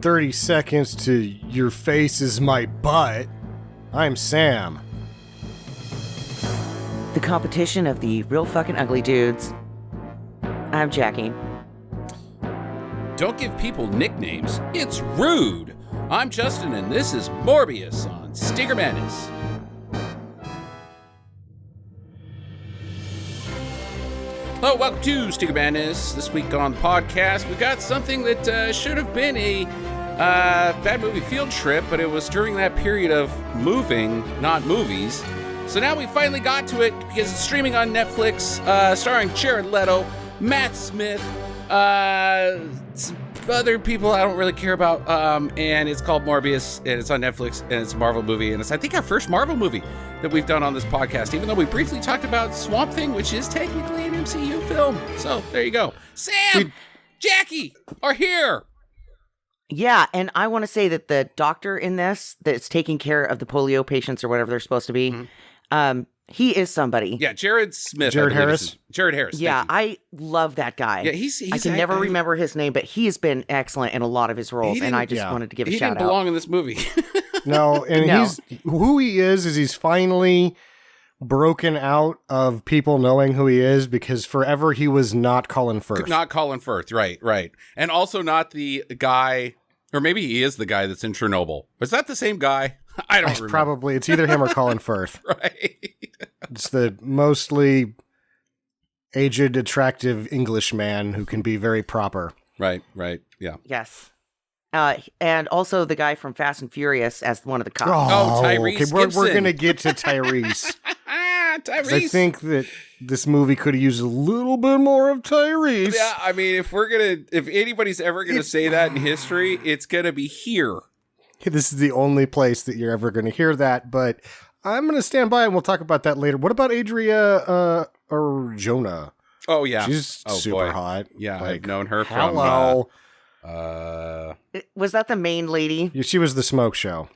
30 seconds to Your Face is My Butt. I'm Sam. The competition of the real fucking ugly dudes. I'm Jackie. Don't give people nicknames. It's rude. I'm Justin, and this is Morbius on Stinger Madness. Hello, welcome to Stinger Madness. This week on the podcast, we got something that should have been a bad movie field trip, but it was during that period of moving, not movies. So now we finally got to it because it's streaming on Netflix, starring Jared Leto, Matt Smith, some other people I don't really care about, and it's called Morbius, and it's on Netflix, and it's a Marvel movie, and it's, I think, our first Marvel movie that we've done on this podcast, even though we briefly talked about Swamp Thing, which is technically an MCU film. So there you go. Sam, Jackie are here. Yeah, and I want to say that the doctor in this that's taking care of the polio patients or whatever they're supposed to be, he is somebody. Yeah, Jared Smith. Jared Harris. Jared Harris. Yeah, I love that guy. Yeah, he's I can never remember his name, but he's been excellent in a lot of his roles, and I just wanted to give a shout out. He didn't belong in this movie. No, and he's who he is he's finally broken out of people knowing who he is, because forever he was not Colin Firth. Not Colin Firth, right. And also not the guy, or maybe he is the guy that's in Chernobyl. Was that the same guy? I don't remember. Probably. It's either him or Colin Firth. Right. It's the mostly aged, attractive Englishman who can be very proper. Right, yeah. Yes. And also the guy from Fast and Furious as one of the cops. Oh, Tyrese okay, we're going to Gibson. get to Tyrese. Tyrese. I think that this movie could have used a little bit more of Tyrese. Yeah, I mean, if anybody's ever gonna say that in history, it's gonna be here. This is the only place that you're ever going to hear that, but I'm going to stand by and we'll talk about that later. What about Adria or Jonah? Oh yeah, she's super hot. Yeah, like, I've known her from. Hello. Was that the main lady? Yeah, she was the Smoke Show.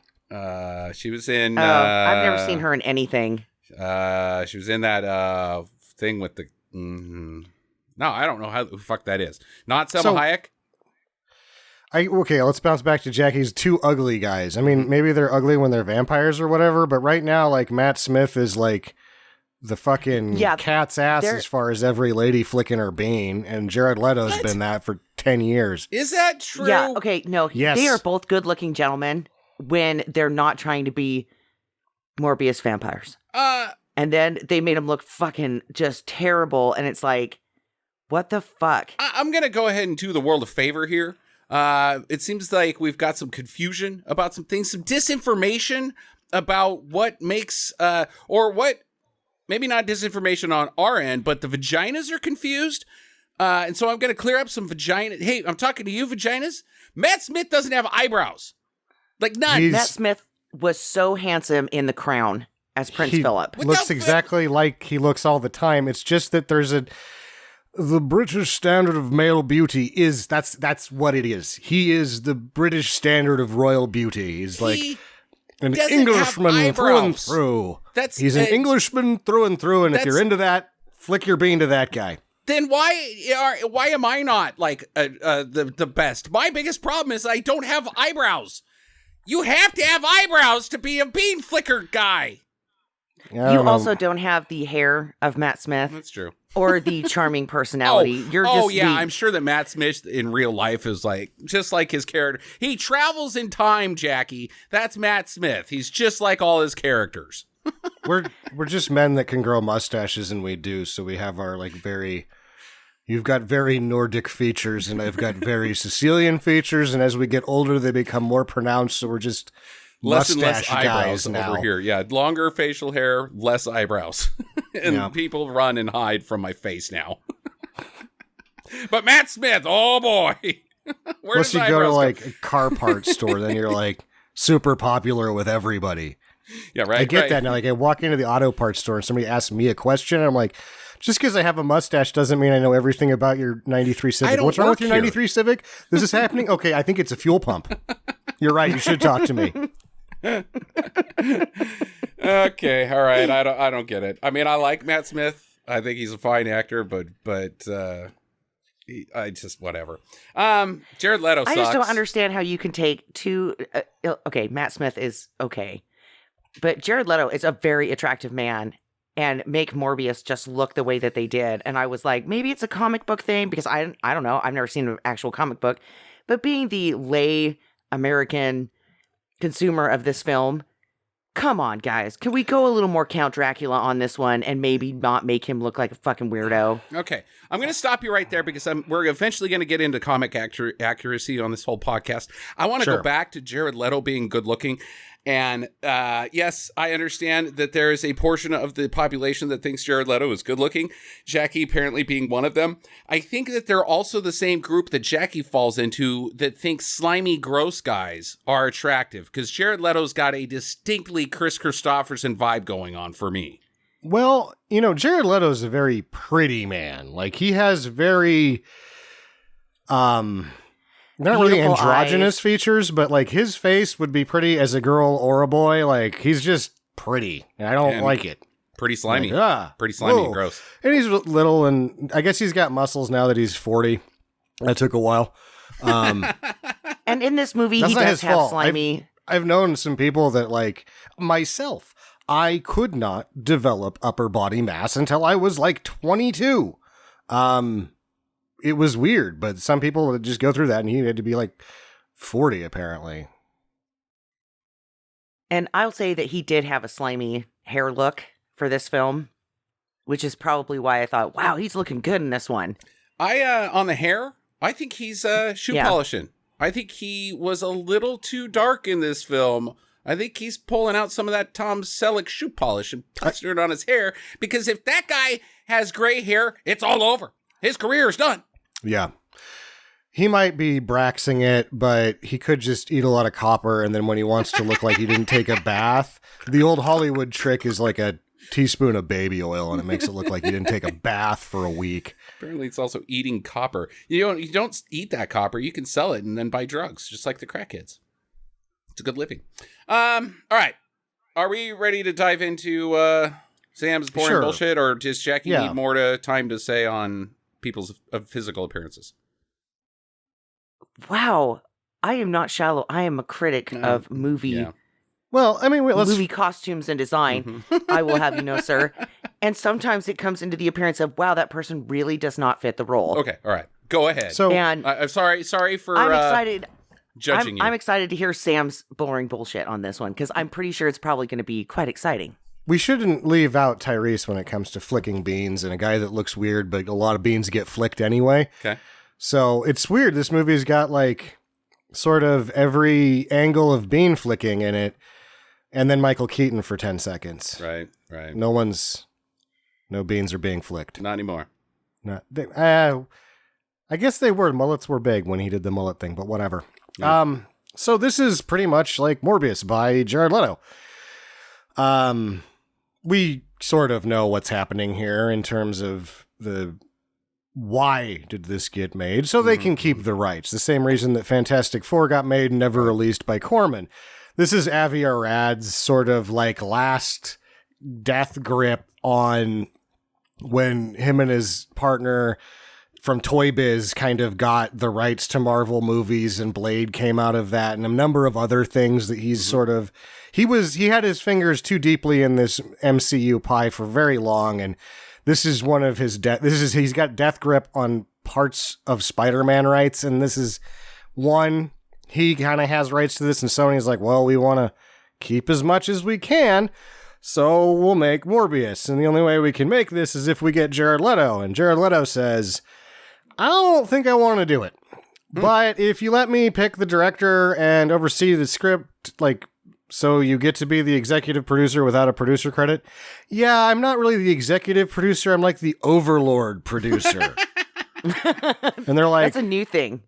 She was in. I've never seen her in anything. She was in that thing with the. No, I don't know who the fuck that is. Not Selma Hayek. Okay, let's bounce back to Jackie's two ugly guys. I mean, maybe they're ugly when they're vampires or whatever, but right now, like, Matt Smith is like the fucking cat's ass as far as every lady flicking her bean, and Jared Leto's been that for 10 years. Is that true? Yeah, okay, no, yes. They are both good-looking gentlemen when they're not trying to be Morbius vampires. And then they made them look fucking just terrible, and it's like, what the fuck? I'm gonna go ahead and do the world a favor here. It seems like we've got some confusion about some things, some disinformation about what makes, or what, maybe not disinformation on our end, but the vaginas are confused. And so I'm going to clear up some vagina. Hey, I'm talking to you, vaginas. Matt Smith doesn't have eyebrows. Like none. Matt Smith was so handsome in The Crown as Prince Philip. Looks exactly like he looks all the time. It's just that there's the British standard of male beauty is that's what it is. He is the British standard of royal beauty. He's like an Englishman through and through. He's an Englishman through and through, and if you're into that, flick your bean to that guy. Then why am I not like the best? My biggest problem is I don't have eyebrows. You have to have eyebrows to be a bean flicker guy. You also don't have the hair of Matt Smith. That's true. Or the charming personality. I'm sure that Matt Smith in real life is like, just like his character. He travels in time, Jackie. That's Matt Smith. He's just like all his characters. We're just men that can grow mustaches, and we do. So we have our you've got very Nordic features, and I've got very Sicilian features. And as we get older, they become more pronounced. So we're just less and less eyebrows now. Over here. Yeah, longer facial hair, less eyebrows. And people run and hide from my face now. But Matt Smith, oh boy. Unless you go to like a car parts store, then you're like super popular with everybody. Yeah, right. I get that now. Like I walk into the auto parts store and somebody asks me a question, and I'm like, just because I have a mustache doesn't mean I know everything about your 93 Civic. What's wrong with your 93 Civic? This is happening? Okay, I think it's a fuel pump. You're right. You should talk to me. Okay, all right. I don't get it. I mean, I like Matt Smith. I think he's a fine actor, but I just, whatever. Jared Leto sucks. I just don't understand how you can take two. Okay, Matt Smith is okay, but Jared Leto is a very attractive man, and make Morbius just look the way that they did. And I was like, maybe it's a comic book thing, because I don't know. I've never seen an actual comic book, but being the lay American consumer of this film, come on, guys. Can we go a little more Count Dracula on this one and maybe not make him look like a fucking weirdo? Okay. I'm going to stop you right there because we're eventually going to get into comic accuracy on this whole podcast. I want to go back to Jared Leto being good looking. And yes, I understand that there is a portion of the population that thinks Jared Leto is good looking, Jackie apparently being one of them. I think that they're also the same group that Jackie falls into that thinks slimy, gross guys are attractive, because Jared Leto's got a distinctly Chris Christopherson vibe going on for me. Well, Jared Leto's a very pretty man. Like, he has very, not really androgynous features, but like his face would be pretty as a girl or a boy. Like, he's just pretty, and I don't like it. Pretty slimy. Like, pretty slimy and gross. And he's little, and I guess he's got muscles now that he's 40. That took a while. And in this movie, he does have slimy. I've known some people that, like myself, I could not develop upper body mass until I was like 22. It was weird, but some people would just go through that, and he had to be like 40, apparently. And I'll say that he did have a slimy hair look for this film, which is probably why I thought, wow, he's looking good in this one. On the hair, I think he's shoe polishing. I think he was a little too dark in this film. I think he's pulling out some of that Tom Selleck shoe polish and plastering it on his hair, because if that guy has gray hair, it's all over. His career is done. Yeah. He might be braxing it, but he could just eat a lot of copper, and then when he wants to look like he didn't take a bath, the old Hollywood trick is like a teaspoon of baby oil, and it makes it look like he didn't take a bath for a week. Apparently it's also eating copper. You don't eat that copper. You can sell it and then buy drugs, just like the crackheads. It's a good living. All right. Are we ready to dive into Sam's boring bullshit, or does Jackie need more time to say on people's physical appearances? Wow, I am not shallow. I am a critic of movie. Yeah. Well, I mean, movie costumes and design. I will have you know, sir. And sometimes it comes into the appearance of, wow, that person really does not fit the role. Okay, all right, go ahead. So, and I'm sorry for I'm excited. Judging you. I'm excited to hear Sam's boring bullshit on this one, because I'm pretty sure it's probably going to be quite exciting. We shouldn't leave out Tyrese when it comes to flicking beans, and a guy that looks weird, but a lot of beans get flicked anyway. Okay. So it's weird. This movie's got like sort of every angle of bean flicking in it, and then Michael Keaton for 10 seconds. Right. No beans are being flicked. Not anymore. I guess they were. Mullets were big when he did the mullet thing, but whatever. Yeah. So this is pretty much like Morbius by Jared Leto. We sort of know what's happening here in terms of the why did this get made, so they can keep the rights. The same reason that Fantastic Four got made and never released by Corman. This is Avi Arad's sort of like last death grip on when him and his partner from Toy Biz kind of got the rights to Marvel movies, and Blade came out of that, and a number of other things that he's sort of, he had his fingers too deeply in this MCU pie for very long, and this is one of his he's got death grip on parts of Spider-Man rights, and this is one, he kind of has rights to this, and Sony's like, well, we want to keep as much as we can, so we'll make Morbius, and the only way we can make this is if we get Jared Leto, and Jared Leto says, I don't think I want to do it, but if you let me pick the director and oversee the script, like, so you get to be the executive producer without a producer credit. Yeah, I'm not really the executive producer. I'm like the overlord producer. And they're like, that's a new thing.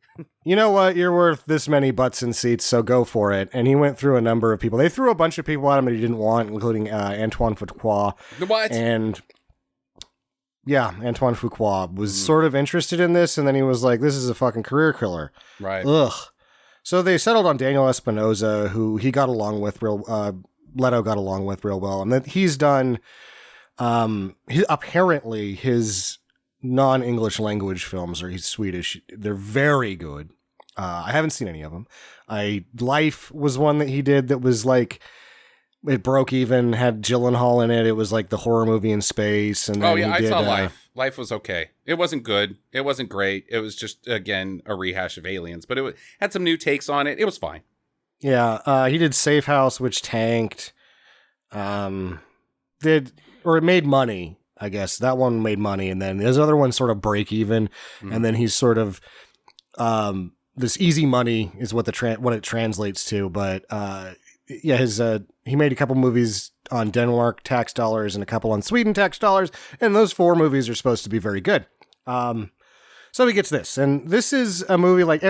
You know what? You're worth this many butts and seats, so go for it. And he went through a number of people. They threw a bunch of people at him that he didn't want, including Antoine Fuqua. What? And yeah, Antoine Fuqua was sort of interested in this, and then he was like, this is a fucking career killer. Right. Ugh. So they settled on Daniel Espinosa, who he got along with Leto got along with real well. And that he's done, apparently his non-English language films, or he's Swedish. They're very good. I haven't seen any of them. Life was one that he did that was like, it broke even, had Gyllenhaal in it. It was like the horror movie in space. And then I saw Life. Life was okay. It wasn't good. It wasn't great. It was just, again, a rehash of Aliens, but had some new takes on it. It was fine. Yeah, he did Safe House, which tanked. It made money, I guess. That one made money, and then his other one sort of break even, and then he's sort of this easy money is what what it translates to. But he made a couple movies on Denmark tax dollars and a couple on Sweden tax dollars, and those 4 movies are supposed to be very good. So he gets this, and this is a movie like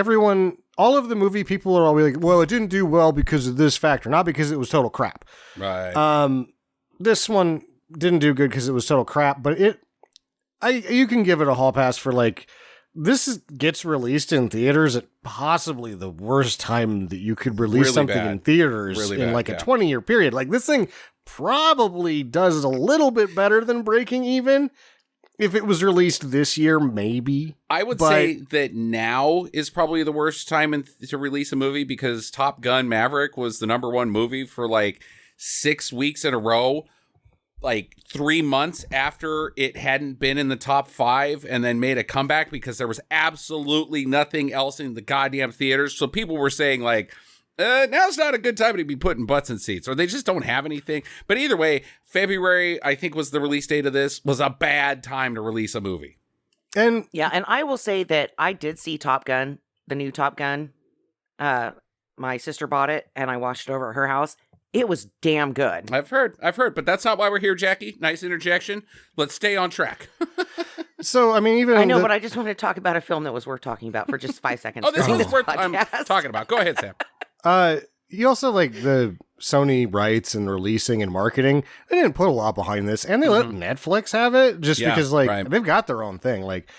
all of the movie people are always like, well, it didn't do well because of this factor, not because it was total crap. Right. This one didn't do good because it was total crap, but you can give it a hall pass for like, this gets released in theaters at possibly the worst time that you could release Really something bad. in theaters Really in bad, like a yeah. 20-year period. Like, this thing probably does a little bit better than breaking even. If it was released this year, maybe. I would say that now is probably the worst time to release a movie, because Top Gun Maverick was the #1 movie for like 6 weeks in a row, like 3 months after it hadn't been in the top 5, and then made a comeback because there was absolutely nothing else in the goddamn theaters. So people were saying like, now's not a good time to be putting butts in seats, or they just don't have anything. But either way, February, I think, was the release date of this, was a bad time to release a movie. And Yeah, and I will say that I did see Top Gun, the new Top Gun. My sister bought it, and I watched it over at her house. It was damn good. I've heard, but that's not why we're here, Jackie. Nice interjection. Let's stay on track. so, I mean, even I know, but I just wanted to talk about a film that was worth talking about for just 5 seconds. Oh, this during is worth I'm podcast. talking about. Go ahead, Sam. you also like the Sony rights and releasing and marketing. They didn't put a lot behind this, and they let Netflix have it just because like they've got their own thing. Like,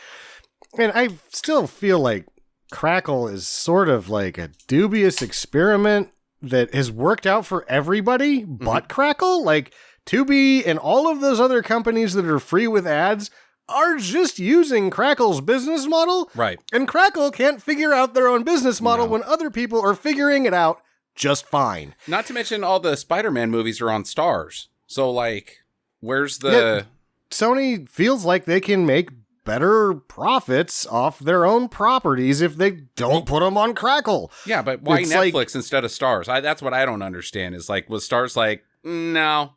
and I still feel like Crackle is sort of like a dubious experiment that has worked out for everybody but Crackle. Like, Tubi and all of those other companies that are free with ads are just using Crackle's business model. Right. And Crackle can't figure out their own business model when other people are figuring it out just fine. Not to mention all the Spider-Man movies are on Stars. So, like, where's the... Sony feels like they can make better profits off their own properties if they don't put them on Crackle. Yeah, but why It's Netflix instead of Stars? That's what I don't understand. Is like, was Stars like, no,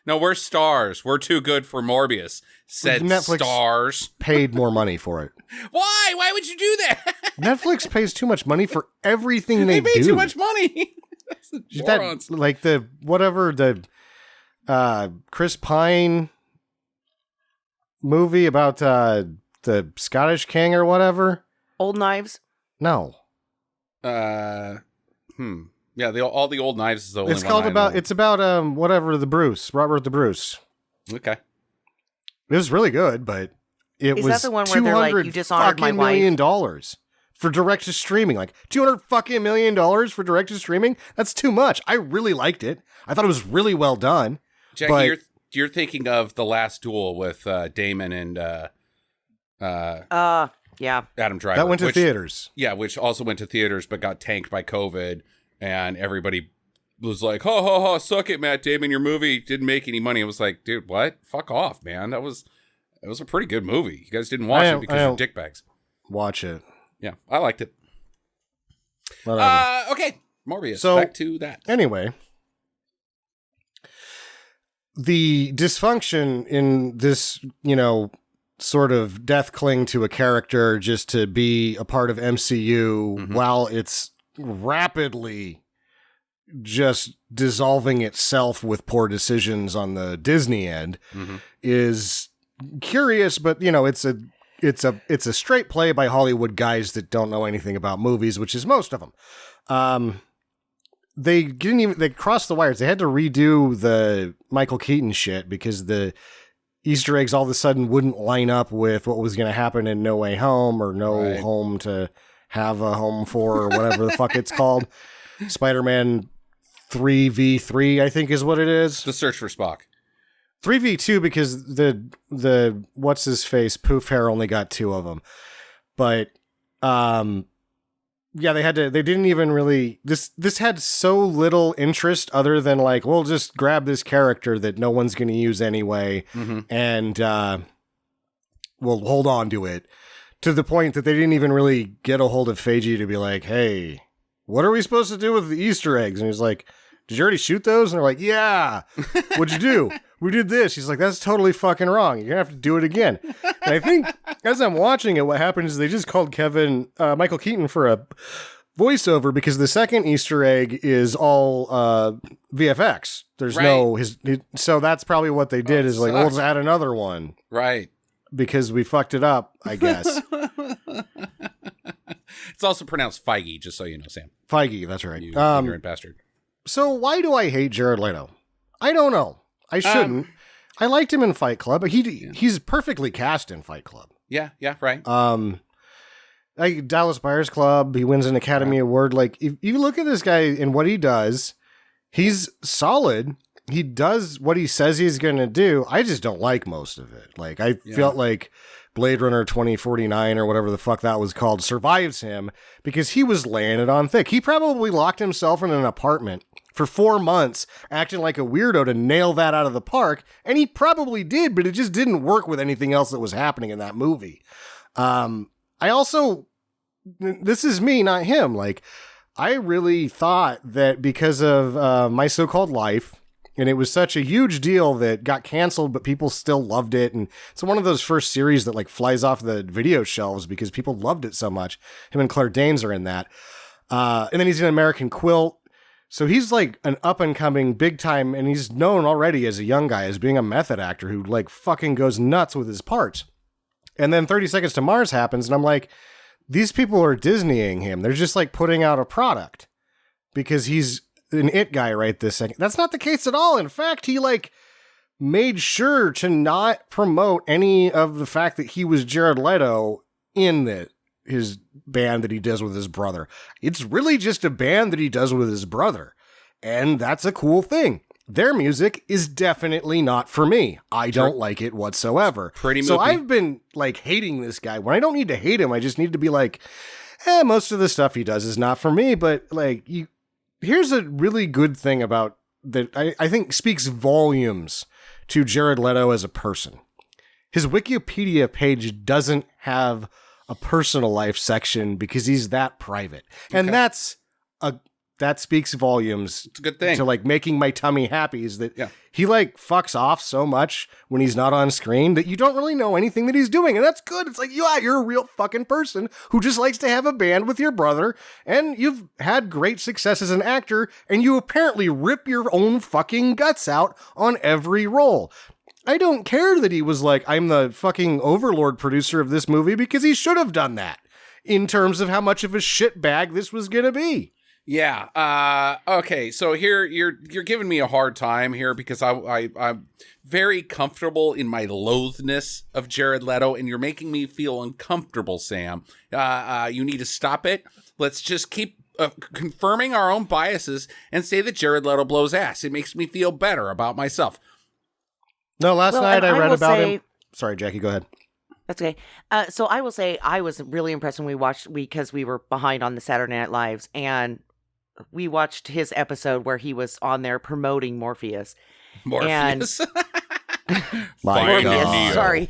we're Stars. We're too good for Morbius. Said Netflix Stars. paid more money for it. Why? Why would you do that? Netflix pays too much money for everything they pay do. too much money. That's the morons. Like the Chris Pine movie about the Scottish King or whatever. Old Knives. No. Yeah, all the old knives is the only It's one called I about. know. It's about whatever Robert the Bruce. Okay. It was really good, but it Is was that the one where they're like, you dishonored my wife? $200 million for direct to streaming. Like $200 million for direct to streaming. That's too much. I really liked it. I thought it was really well done. Jackie, but you're thinking of The Last Duel with Damon and Yeah. Adam Driver. that went to theaters. Yeah, which also went to theaters but got tanked by COVID, and everybody was like, "Ha ha ha, suck it, Matt Damon, your movie didn't make any money." It was like, dude, what? Fuck off, man. It was a pretty good movie. You guys didn't watch it because you're dickbags. Watch it. Yeah, I liked it. Whatever. Okay, Morbius. So, back to that. Anyway, the dysfunction in this, sort of death cling to a character just to be a part of MCU while it's rapidly just dissolving itself with poor decisions on the Disney end is curious, but it's a straight play by Hollywood guys that don't know anything about movies, which is most of them. They crossed the wires. They had to redo the Michael Keaton shit because the Easter eggs all of a sudden wouldn't line up with what was going to happen in No Way Home or No Home to Have a Home For or whatever the fuck it's called. Spider-Man 3v3, I think is what it is. The Search for Spock. 3v2 because the what's his face poof hair only got 2 of them, but yeah, they didn't even really, this had so little interest other than like, we'll just grab this character that no one's going to use anyway, and we'll hold on to it, to the point that they didn't even really get a hold of Feige to be like, hey, what are we supposed to do with the Easter eggs? And he's like, did you already shoot those? And they're like, yeah. What'd you do? We did this. He's like, that's totally fucking wrong. You're going to have to do it again. And I think as I'm watching it, what happened is they just called Michael Keaton for a voiceover because the second Easter egg is all VFX. There's no, so that's probably what they did is like, we'll just add another one. Right. Because we fucked it up, I guess. It's also pronounced Feige, just so you know, Sam. Feige, that's right. You ignorant bastard. So why do I hate Jared Leto? I don't know. I shouldn't. I liked him in Fight Club, but he's perfectly cast in Fight Club. Yeah, right. Like Dallas Buyers Club, he wins an Academy Award. Like, if you look at this guy and what he does, he's solid. He does what he says he's going to do. I just don't like most of it. Like, I felt like Blade Runner 2049 or whatever the fuck that was called survives him because he was laying it on thick. He probably locked himself in an apartment for 4 months acting like a weirdo to nail that out of the park. And he probably did, but it just didn't work with anything else that was happening in that movie. I also, this is me, not him. Like, I really thought that because of My So-Called Life, and it was such a huge deal that got canceled, but people still loved it. And it's one of those first series that like flies off the video shelves because people loved it so much. Him and Claire Danes are in that. And then he's in American Quilt. So he's like an up and coming big time. And he's known already as a young guy as being a method actor who like fucking goes nuts with his parts. And then 30 Seconds to Mars happens. And I'm like, these people are Disneying him. They're just like putting out a product because he's an it guy right this second. That's not the case at all. In fact, he like made sure to not promote any of the fact that he was Jared Leto in his band that he does with his brother. It's really just a band that he does with his brother. And that's a cool thing. Their music is definitely not for me. I don't like it whatsoever. Pretty so moopy. I've been like hating this guy when I don't need to hate him. I just need to be like, most of the stuff he does is not for me. But like, here's a really good thing about that I think speaks volumes to Jared Leto as a person. His Wikipedia page doesn't have a personal life section because he's that private. And that speaks volumes. It's a good thing. To like making my tummy happy is that he like fucks off so much when he's not on screen that you don't really know anything that he's doing. And that's good. It's like, you're a real fucking person who just likes to have a band with your brother and you've had great success as an actor and you apparently rip your own fucking guts out on every role. I don't care that he was like, I'm the fucking overlord producer of this movie because he should have done that in terms of how much of a shit bag this was going to be. Yeah. Okay. So here you're giving me a hard time here because I'm very comfortable in my loathness of Jared Leto, and you're making me feel uncomfortable, Sam. You need to stop it. Let's just keep confirming our own biases and say that Jared Leto blows ass. It makes me feel better about myself. No, last night I read about him. Sorry, Jackie, go ahead. That's okay. So I will say I was really impressed when we watched because we were behind on the Saturday Night Lives, and we watched his episode where he was on there promoting Morpheus. Morpheus. My God. Sorry.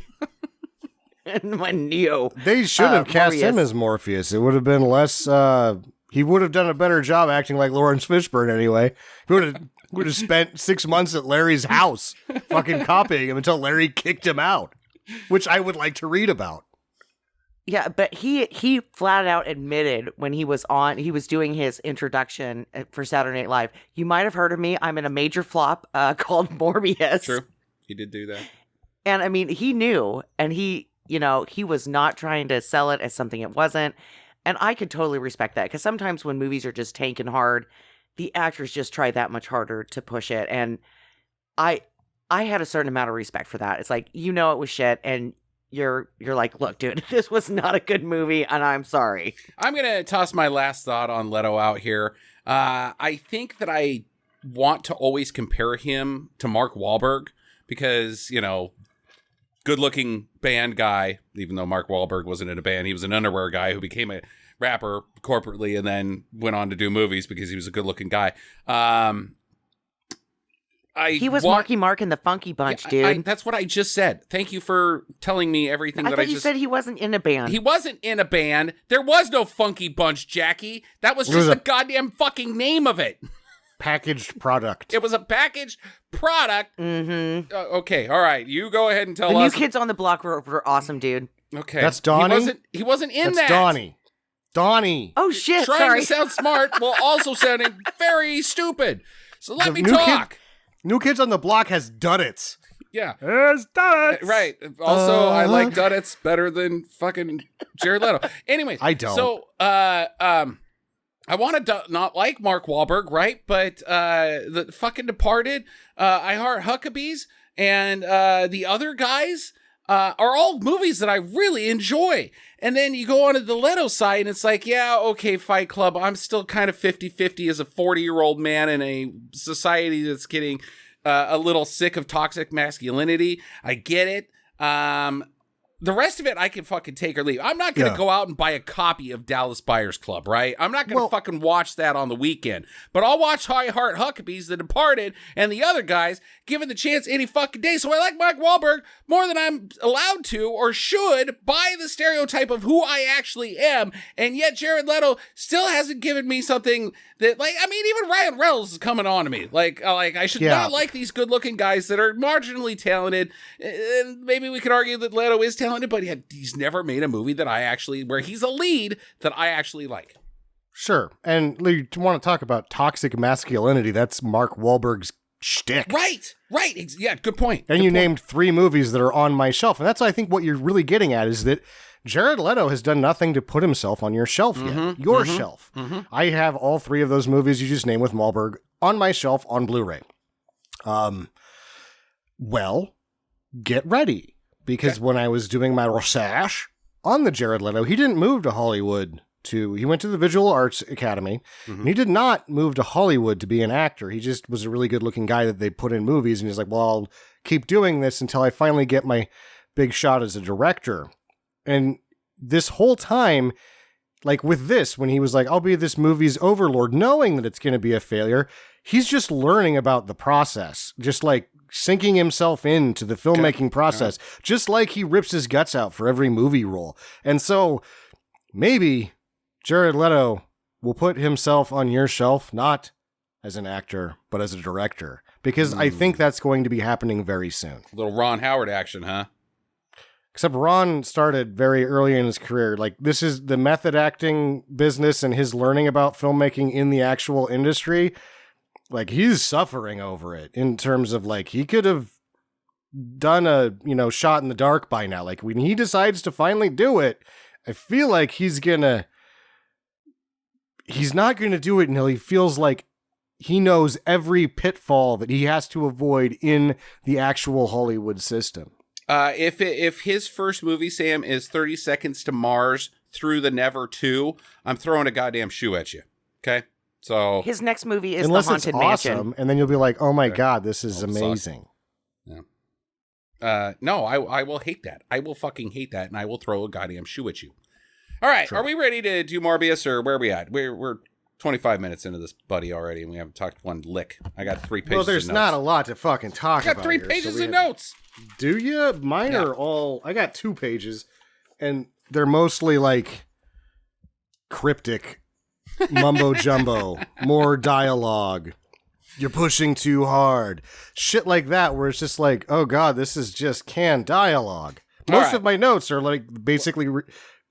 My Neo. They should have cast Morbius. him as Morpheus. It would have been less, he would have done a better job acting like Lawrence Fishburne anyway. He would have spent 6 months at Larry's house fucking copying him until Larry kicked him out, which I would like to read about. Yeah, but he flat out admitted when he was doing his introduction for Saturday Night Live, you might have heard of me. I'm in a major flop called Morbius. True. He did do that. And I mean, he knew, and he was not trying to sell it as something it wasn't. And I could totally respect that because sometimes when movies are just tanking hard, the actors just try that much harder to push it. And I had a certain amount of respect for that. It's like, it was shit, and you're like, look, dude, this was not a good movie, and I'm sorry. I'm going to toss my last thought on Leto out here. I think that I want to always compare him to Mark Wahlberg because, good-looking band guy, even though Mark Wahlberg wasn't in a band, he was an underwear guy who became a rapper corporately and then went on to do movies because he was a good-looking guy. He was Marky Mark in the Funky Bunch, dude. That's what I just said. Thank you for telling me everything that I just... you said he wasn't in a band. He wasn't in a band. There was no Funky Bunch, Jackie. That was just the goddamn fucking name of it. Packaged product. It was a packaged product. Mm-hmm. Okay, all right. You go ahead and tell us. The New Kids on the Block were awesome, dude. Okay. That's Donnie? He wasn't in That's that. Donnie. Oh, shit, Trying to sound smart while also sounding very stupid. So let me talk. New Kids on the Block has Duddits. Yeah. There's Duddits. Right. Also, I like Duddits better than fucking Jared Leto. Anyways. I don't. So, I want to not like Mark Wahlberg, right? But the fucking Departed, I Heart Huckabees, and the other guys are all movies that I really enjoy. And then you go on to the Leto side, and it's like, yeah, okay, Fight Club. I'm still kind of 50-50 as a 40-year-old man in a society that's getting a little sick of toxic masculinity. I get it. The rest of it, I can fucking take or leave. I'm not going to go out and buy a copy of Dallas Buyers Club, right? I'm not going to fucking watch that on the weekend. But I'll watch I Heart Huckabees, The Departed, and the other guys given the chance any fucking day. So I like Mark Wahlberg more than I'm allowed to or should by the stereotype of who I actually am. And yet Jared Leto still hasn't given me something that, even Ryan Reynolds is coming on to me. I should not like these good-looking guys that are marginally talented. And maybe we could argue that Leto is talented, but he's never made a movie that where he's a lead that I actually like. Sure. And you want to talk about toxic masculinity, that's Mark Wahlberg's shtick. Right. Yeah, good point. And you named 3 movies that are on my shelf. And that's, I think, what you're really getting at is that Jared Leto has done nothing to put himself on your shelf yet. Your shelf. Mm-hmm. I have all 3 of those movies you just named with Wahlberg on my shelf on Blu-ray. Well, get ready. Because when I was doing my research on the Jared Leto, he didn't move to Hollywood he went to the Visual Arts Academy, and he did not move to Hollywood to be an actor. He just was a really good-looking guy that they put in movies, and he's like, well, I'll keep doing this until I finally get my big shot as a director. And this whole time, with this, when he was like, I'll be this movie's overlord, knowing that it's going to be a failure, he's just learning about the process, just sinking himself into the filmmaking process, just like he rips his guts out for every movie role. And so maybe Jared Leto will put himself on your shelf, not as an actor, but as a director, because I think that's going to be happening very soon. A little Ron Howard action, huh? Except Ron started very early in his career. This is the method acting business and his learning about filmmaking in the actual industry. He's suffering over it in terms of he could have done a, shot in the dark by now. When he decides to finally do it, I feel like he's not going to do it until he feels like he knows every pitfall that he has to avoid in the actual Hollywood system. If his first movie, Sam, is 30 Seconds to Mars Through the Never 2, I'm throwing a goddamn shoe at you. Okay? So his next movie is unless The Haunted it's awesome, Mansion. And then you'll be like, oh my God, this is amazing. Yeah. No, I will hate that. I will fucking hate that, and I will throw a goddamn shoe at you. All right, Are we ready to do Morbius, or where are we at? We're 25 minutes into this, buddy, already, and we haven't talked one lick. I got 3 pages. Well, there's of notes. not a lot to fucking talk about. I got 3 pages of notes. Do you? Mine are all. I got 2 pages, and they're mostly cryptic, mumbo jumbo, more dialogue. You're pushing too hard, shit like that. Where it's just oh God, this is just canned dialogue. Most of my notes are basically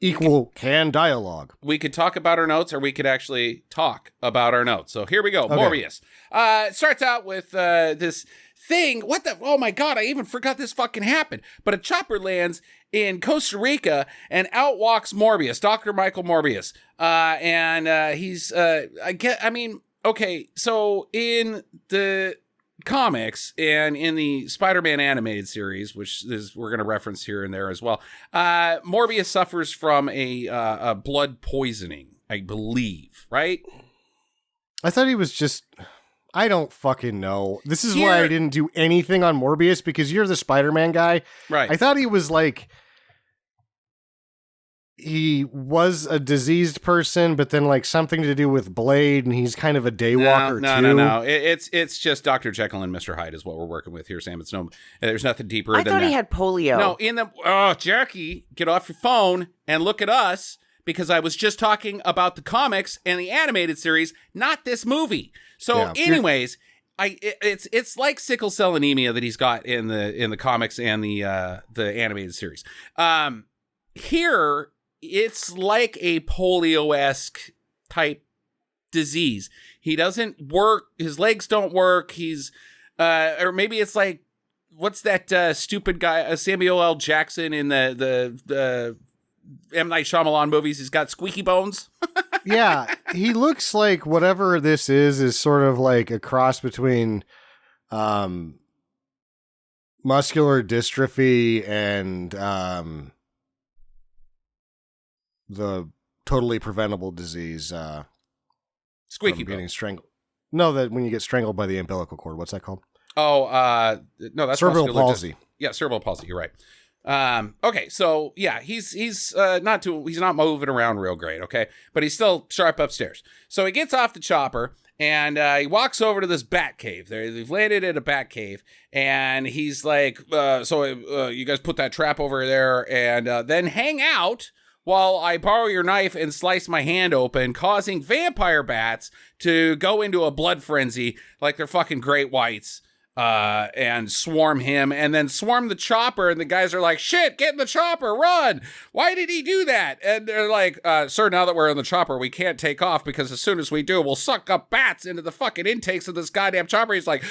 equal canned dialogue. We could talk about our notes, or we could actually talk about our notes. So here we go. Okay. Morbius. It starts out with this thing. Oh my God, I even forgot this fucking happened. But a chopper lands in Costa Rica, and out walks Morbius, Dr. Michael Morbius. And he's, okay, so in the comics and in the Spider-Man animated series, which we're going to reference here and there as well, Morbius suffers from a blood poisoning, I believe, right? I thought he was just... I don't fucking know. This is why I didn't do anything on Morbius, because you're the Spider-Man guy. Right. I thought he was like... He was a diseased person, but then like something to do with Blade, and he's kind of a daywalker too. No. It's just Dr. Jekyll and Mr. Hyde is what we're working with here, Sam. There's nothing deeper than that. I thought he had polio. No, Jackie, get off your phone and look at us, because I was just talking about the comics and the animated series, not this movie. So, anyways, it's like sickle cell anemia that he's got in the comics and the animated series. Here, it's like a polio-esque type disease. He doesn't work. His legs don't work. He's, or maybe it's like, what's that stupid guy, Samuel L. Jackson in the M. Night Shyamalan movies? He's got squeaky bones. Yeah, he looks like whatever this is sort of like a cross between muscular dystrophy and the totally preventable disease, squeaky getting strangled. No, that when you get strangled by the umbilical cord, what's that called? Oh, no, that's cerebral palsy. Yeah, cerebral palsy. You're right. Okay, so yeah, he's not moving around real great. Okay, but he's still sharp upstairs. So he gets off the chopper and he walks over to this bat cave. They've landed at a bat cave, and he's like, you guys put that trap over there, and then hang out while I borrow your knife and slice my hand open, causing vampire bats to go into a blood frenzy like they're fucking great whites, and swarm him, and then swarm the chopper, and the guys are like, shit, get in the chopper, run! Why did he do that? And they're like, sir, now that we're in the chopper, we can't take off, because as soon as we do, we'll suck up bats into the fucking intakes of this goddamn chopper. He's like,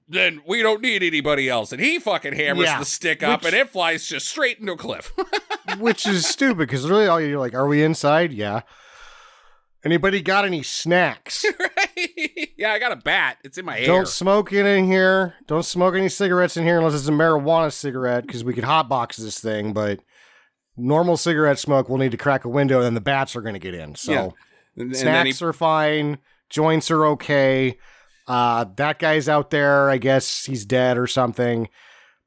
then we don't need anybody else. And he fucking hammers the stick up, and it flies just straight into a cliff. Which is stupid, because really all you're like, are we inside? Yeah. Anybody got any snacks? Right? Yeah, I got a bat. It's in my hair. Don't smoke it in here. Don't smoke any cigarettes in here unless it's a marijuana cigarette, because we could hotbox this thing, but normal cigarette smoke, we'll need to crack a window, and then the bats are going to get in. So snacks are fine. Joints are okay. That guy's out there. I guess he's dead or something.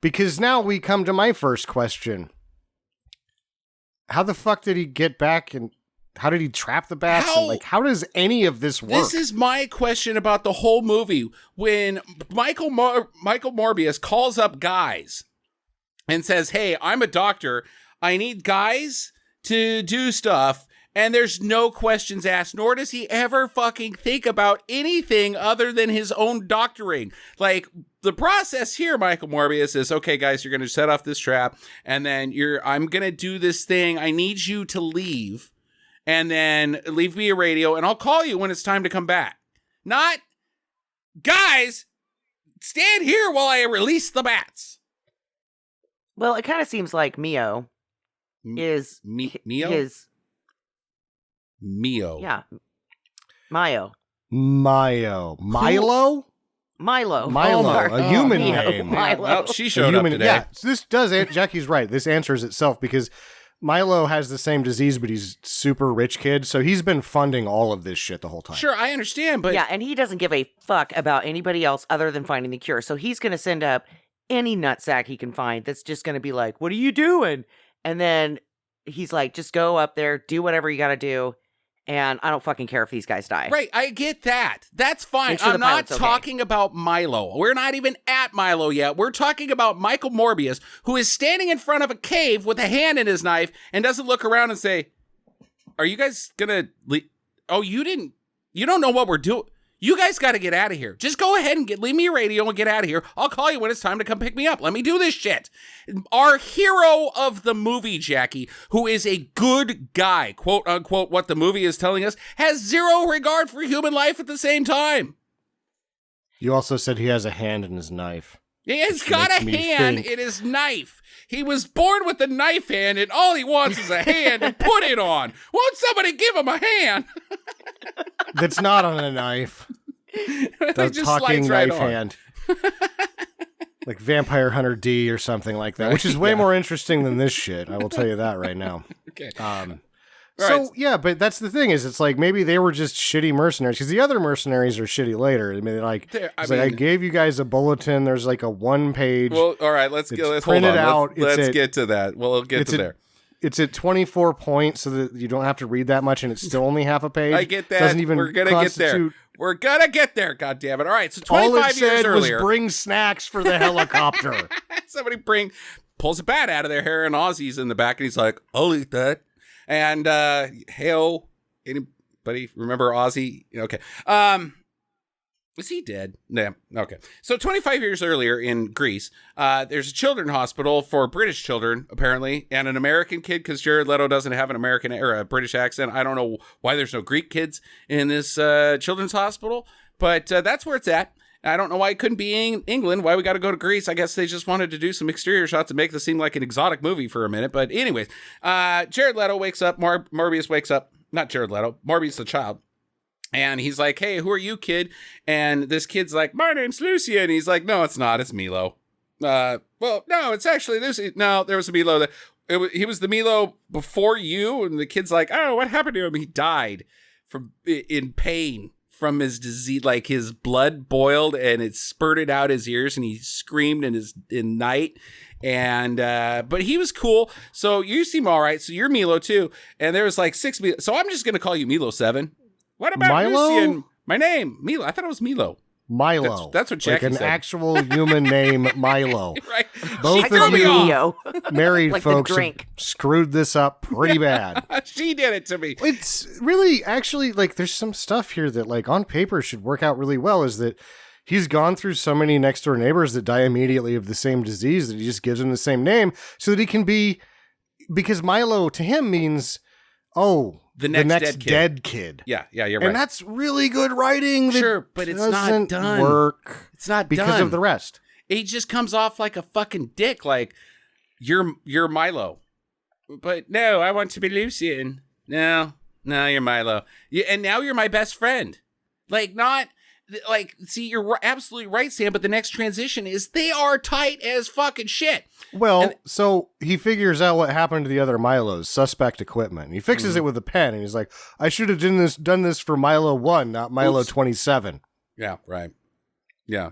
Because now we come to my first question. How the fuck did he get back, and how did he trap the bats? How does any of this work? This is my question about the whole movie. When Michael Morbius calls up guys and says, hey, I'm a doctor. I need guys to do stuff. And there's no questions asked, nor does he ever fucking think about anything other than his own doctoring. Like, the process here, Michael Morbius, is, okay, guys, you're going to set off this trap, and then I'm going to do this thing. I need you to leave, and then leave me a radio, and I'll call you when it's time to come back. Not, guys, stand here while I release the bats. Well, it kind of seems like Mio is Mio? Mio. Yeah. Milo. Milo? Milo, a human name. Milo. Well, she showed up today. Yeah, so this does it. Jackie's right. This answers itself, because Milo has the same disease, but he's super rich kid, so he's been funding all of this shit the whole time. Sure, I understand, but... Yeah, and he doesn't give a fuck about anybody else other than finding the cure. So he's going to send up any nutsack he can find that's just going to be like, what are you doing? And then he's like, just go up there, do whatever you got to do. And I don't fucking care if these guys die. Right, I get that. That's fine. I'm not talking about Milo. We're not even at Milo yet. We're talking about Michael Morbius, who is standing in front of a cave with a hand in his knife and doesn't look around and say, are you guys gonna leave? Oh, you don't know what we're doing. You guys got to get out of here. Just go ahead and leave me a radio and get out of here. I'll call you when it's time to come pick me up. Let me do this shit. Our hero of the movie, Jackie, who is a good guy, quote unquote, what the movie is telling us, has zero regard for human life at the same time. You also said he has a hand in his knife. He's got a hand in his knife. He was born with a knife hand, and all he wants is a hand to put it on. Won't somebody give him a hand? That's not on a knife. The just talking slides right knife on. hand. Like Vampire Hunter D or something like that, which is way more interesting than this shit. I will tell you that right now. Okay. So, yeah, but that's the thing is it's like maybe they were just shitty mercenaries because the other mercenaries are shitty later. I mean, I gave you guys a bulletin. There's like a 1-page. Well, all right, let's hold on. Let's get to that. We'll get to there. It's at 24 points so that you don't have to read that much and it's still only half a page. I get that. We're going to get there. We're going to get there, goddammit. All right, so 25 years earlier. All it said was bring snacks for the helicopter. Somebody pulls a bat out of their hair and Ozzy's in the back and he's like, I'll eat that. And, hey-o, anybody remember Ozzy? Okay. Is he dead? No. Okay. So 25 years earlier in Greece, there's a children's hospital for British children, apparently, and an American kid, because Jared Leto doesn't have an American or a British accent. I don't know why there's no Greek kids in this children's hospital, but that's where it's at. I don't know why it couldn't be England, why we got to go to Greece. I guess they just wanted to do some exterior shots to make this seem like an exotic movie for a minute. But anyways, Jared Leto wakes up, Morbius wakes up, not Jared Leto, Morbius the child. And he's like, hey, who are you, kid? And this kid's like, my name's Lucy. And he's like, no, it's not. It's Milo. Well, no, it's actually Lucy. No, there was a Milo. He was the Milo before you. And the kid's like, oh, what happened to him? He died in pain from his disease. Like his blood boiled and it spurted out his ears and he screamed in night. And but he was cool. So you seem all right. So you're Milo too. And there was like 6 Milo. So I'm just going to call you Milo 7. What about Milo? Lucy and my name? Milo. I thought it was Milo. Milo. That's what Jackie said. Like an actual human name, Milo. Right. Both of you married like folks screwed this up pretty bad. She did it to me. It's really, actually, like, there's some stuff here that, like, on paper should work out really well, is that he's gone through so many next-door neighbors that die immediately of the same disease that he just gives them the same name so that he can be, because Milo to him means, the next dead kid. Yeah, you're right. And that's really good writing. Sure, but it's not done. Work. It's not because done. Of the rest. He just comes off like a fucking dick. Like you're Milo, but no, I want to be Lucian. No, you're Milo. And now you're my best friend. See, you're absolutely right, Sam, but the next transition is they are tight as fucking shit. Well, so he figures out what happened to the other Milos, suspect equipment. He fixes it with a pen, and he's like, I should have done this for Milo 1, not Milo 27. Yeah, right. Yeah,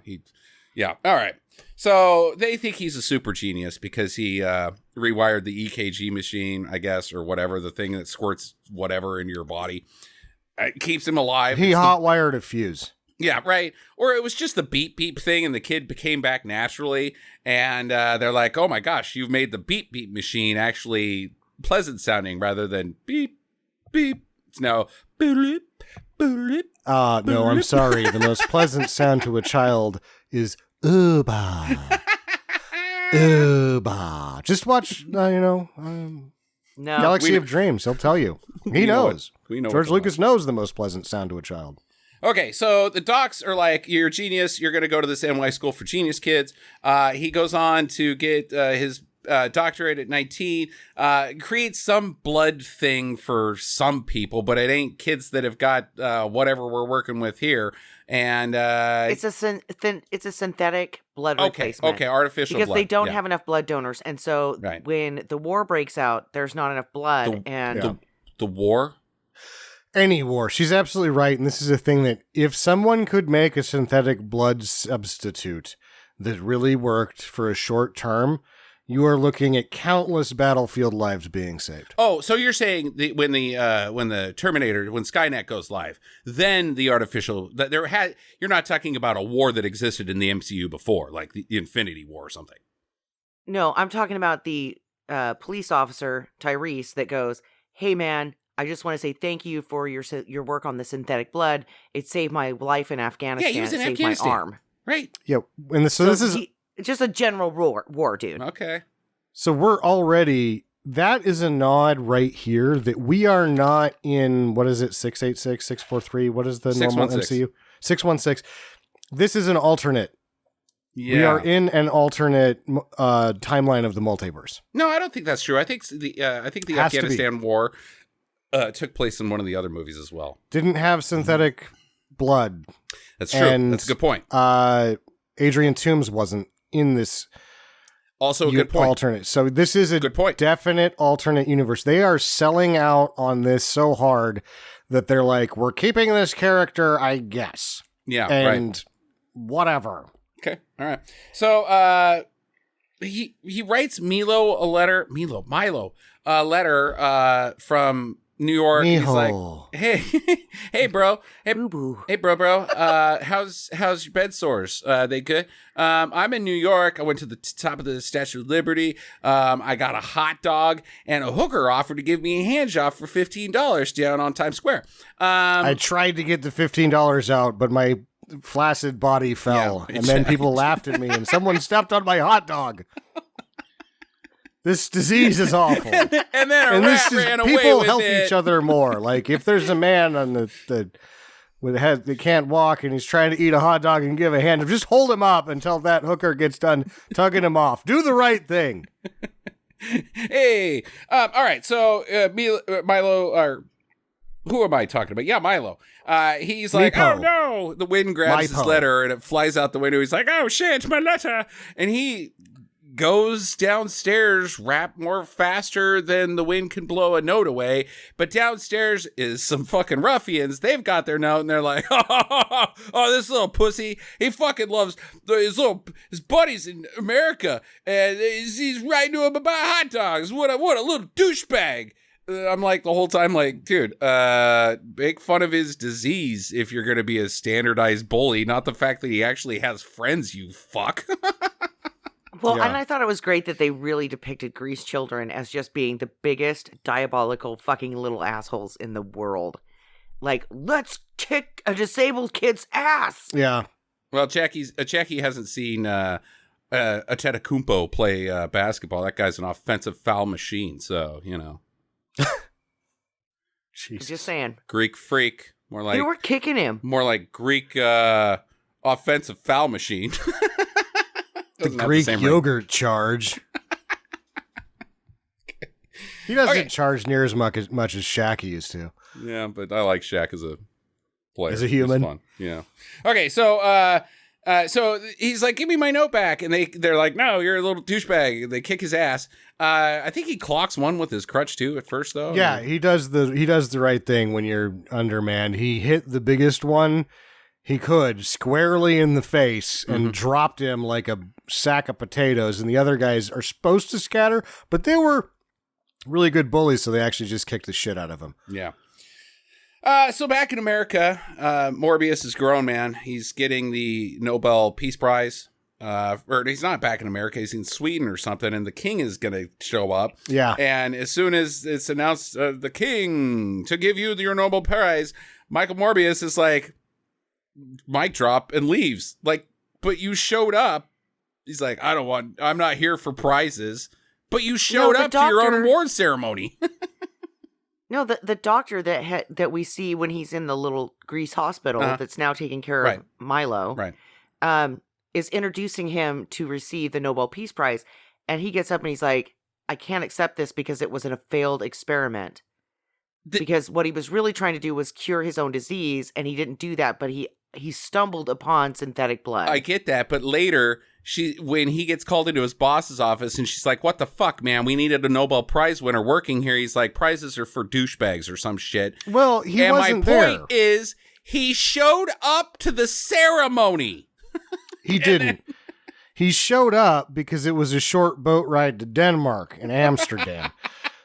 all right. So they think he's a super genius because he rewired the EKG machine, I guess, or whatever, the thing that squirts whatever in your body. It keeps him alive. He hot-wired a fuse. Yeah, right. Or it was just the beep beep thing and the kid came back naturally. And they're like, oh my gosh, you've made the beep beep machine actually pleasant sounding rather than beep beep. It's now boop boop. No, I'm sorry. The most pleasant sound to a child is ooba. Ooba. Just watch, no. Galaxy of Dreams. He'll tell you. He knows. George Lucas knows the most pleasant sound to a child. Okay, so the docs are like, you're a genius. You're going to go to this NY school for genius kids. He goes on to get his doctorate at 19, creates some blood thing for some people, but it ain't kids that have got whatever we're working with here. And it's a synthetic blood replacement. Okay, artificial because blood. they don't have enough blood donors, and so when the war breaks out, there's not enough blood. The war. Any war. She's absolutely right. And this is a thing that if someone could make a synthetic blood substitute that really worked for a short term, you are looking at countless battlefield lives being saved. Oh, so you're saying when the Terminator, when Skynet goes live, then the artificial you're not talking about a war that existed in the MCU before, like the Infinity War or something. No, I'm talking about the police officer, Tyrese, that goes, hey man, I just want to say thank you for your work on the synthetic blood. It saved my life in Afghanistan. Yeah, he was in Saved Afghanistan. my arm. Right. Yeah, and so this is just a general war, dude. Okay. So we're already, that is a nod right here that we are not in, what is it, 686, 643? What is the normal MCU? 616. This is an alternate. Yeah. We are in an alternate timeline of the multiverse. No, I don't think that's true. I think the Afghanistan war took place in one of the other movies as well. Didn't have synthetic blood. That's true. That's a good point. Adrian Toomes wasn't in this Also a good point. Alternate. So this is a Good point. definite alternate universe. They are selling out on this so hard that they're like, we're keeping this character, I guess. Yeah, and right. whatever. Okay, all right. So he writes Milo a letter from New York. Mijo. He's like, hey bro, Boo-boo. hey bro, how's your bed sores? They good? I'm in New York. I went to the top of the Statue of Liberty. I got a hot dog, and a hooker offered to give me a hand job for $15 down on Times Square. I tried to get the $15 out, but my flaccid body fell, Yeah, and then people laughed at me, and someone stepped on my hot dog. This disease is awful. And then a rat ran away people with help it. each other more. Like if there's a man on the with a head that can't walk and he's trying to eat a hot dog and give a hand, just hold him up until that hooker gets done tugging him off. Do the right thing. Hey, all right. So Milo, or who am I talking about? Yeah, Milo. He's like, Meepo. oh no! The wind grabs his Mypo. letter and it flies out the window. He's like, oh shit, it's my letter! And he goes downstairs, more faster than the wind can blow a note away. But downstairs is some fucking ruffians. They've got their note and they're like, oh, this little pussy, he fucking loves his buddies in America, and he's writing to him about hot dogs. What a little douchebag. I'm like the whole time, like, dude, make fun of his disease if you're gonna be a standardized bully, not the fact that he actually has friends. You fuck. Well, Yeah. and I thought it was great that they really depicted Grease children as just being the biggest diabolical fucking little assholes in the world. Like, let's kick a disabled kid's ass. Yeah. Well, Jackie hasn't seen Antetokounmpo play basketball. That guy's an offensive foul machine. So Jesus. Just saying. Greek freak, They were kicking him. more like Greek offensive foul machine. The Doesn't have Greek same ring. yogurt charge. He doesn't Okay. charge near as much as Shaq used to. Yeah, but I like Shaq as a player. As a human. He's fun. Yeah. Okay, so so he's like, give me my note back, and they're like, no, you're a little douchebag. They kick his ass. I think he clocks one with his crutch too at first, though. Yeah, he does the right thing when you're undermanned. He hit the biggest one he could squarely in the face and dropped him like a sack of potatoes. And the other guys are supposed to scatter, but they were really good bullies, so they actually just kicked the shit out of him. Yeah. So back in America, Morbius is grown, man. He's getting the Nobel Peace Prize. Or he's not back in America. He's in Sweden or something, and the king is going to show up. Yeah. And as soon as it's announced, the king to give you your Nobel Prize, Michael Morbius is like, mic drop, and leaves. Like, but you showed up. He's like, I'm not here for prizes. But you showed up to your own award ceremony. No, the doctor that we see when he's in the little Grease hospital that's now taking care of Milo, Right. Is introducing him to receive the Nobel Peace Prize. And he gets up and he's like, I can't accept this because it was in a failed experiment. Because what he was really trying to do was cure his own disease, and he didn't do that, but he stumbled upon synthetic blood. I get that, but later, when he gets called into his boss's office, and she's like, what the fuck, man? We needed a Nobel Prize winner working here. He's like, prizes are for douchebags or some shit. Well, he and wasn't my there. point is, he showed up to the ceremony. He didn't. He showed up because it was a short boat ride to Denmark and Amsterdam.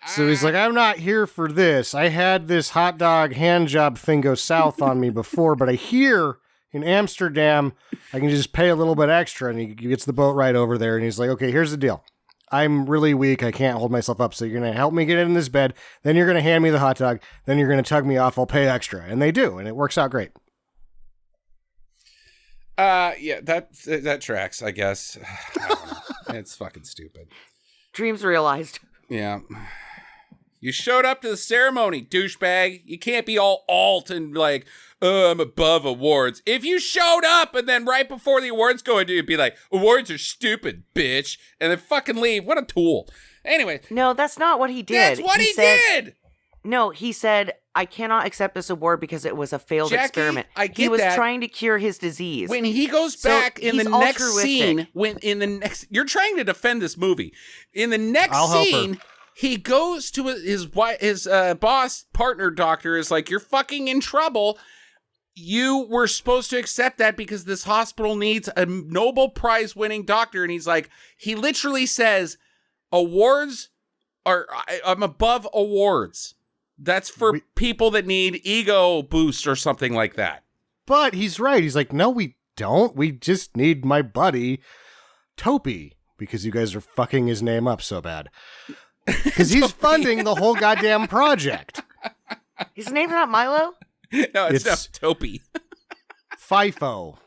So he's like, I'm not here for this. I had this hot dog hand job thing go south on me before, but I hear in Amsterdam, I can just pay a little bit extra. And he gets the boat ride over there. And he's like, okay, here's the deal. I'm really weak. I can't hold myself up. So you're going to help me get in this bed. Then you're going to hand me the hot dog. Then you're going to tug me off. I'll pay extra. And they do. And it works out great. Yeah, that tracks, I guess. I don't know. It's fucking stupid. Dreams realized. Yeah. You showed up to the ceremony, douchebag. You can't be all alt and like, oh, I'm above awards. If you showed up and then right before the awards go into, you'd be like, awards are stupid, bitch. And then fucking leave. What a tool. Anyway. No, that's not what he did. That's what he did. No, he said, I cannot accept this award because it was a failed Jackie, experiment. I get he was that. trying to cure his disease. When he goes back in he's the next altruistic. scene, you're trying to defend this movie. In the next I'll help scene, her. he goes to his boss partner doctor is like, "You're fucking in trouble. You were supposed to accept that because this hospital needs a Nobel Prize winning doctor." And he's like, he literally says, "Awards I'm above awards. That's for people that need ego boost or something like that." But he's right. He's like, no, we don't. We just need my buddy, Topi, because you guys are fucking his name up so bad. Because he's funding the whole goddamn project. His name's not Milo? No, it's not Topi. FIFO.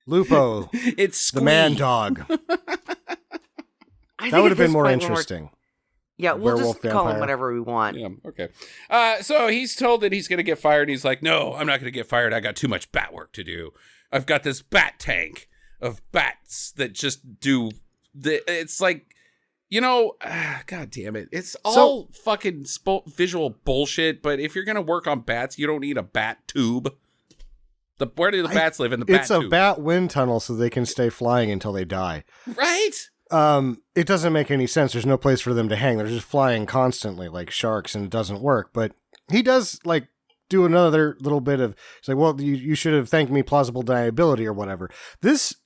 Lupo. It's the man dog. That would have been more interesting. Yeah, we'll Werewolf just call him vampire. whatever we want. Yeah, okay. So he's told that he's going to get fired, and he's like, "No, I'm not going to get fired. I got too much bat work to do. I've got this bat tank of bats that just do it's like, God damn it. It's all fucking visual bullshit, but if you're going to work on bats, you don't need a bat tube. Where do the bats live? In the bat It's tube? a bat wind tunnel so they can stay flying until they die. Right? It doesn't make any sense. There's no place for them to hang. They're just flying constantly like sharks, and it doesn't work. But he does do another little bit of, it's like, well, you should have thanked me, plausible deniability or whatever. This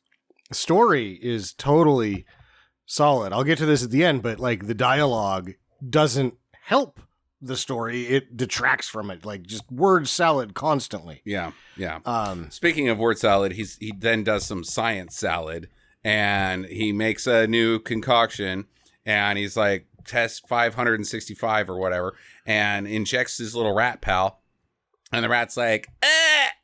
story is totally solid. I'll get to this at the end, but the dialogue doesn't help the story. It detracts from it. Just word salad constantly. Yeah. Speaking of word salad, he then does some science salad. And he makes a new concoction, and he's like, test 565 or whatever, and injects his little rat pal, and the rat's like,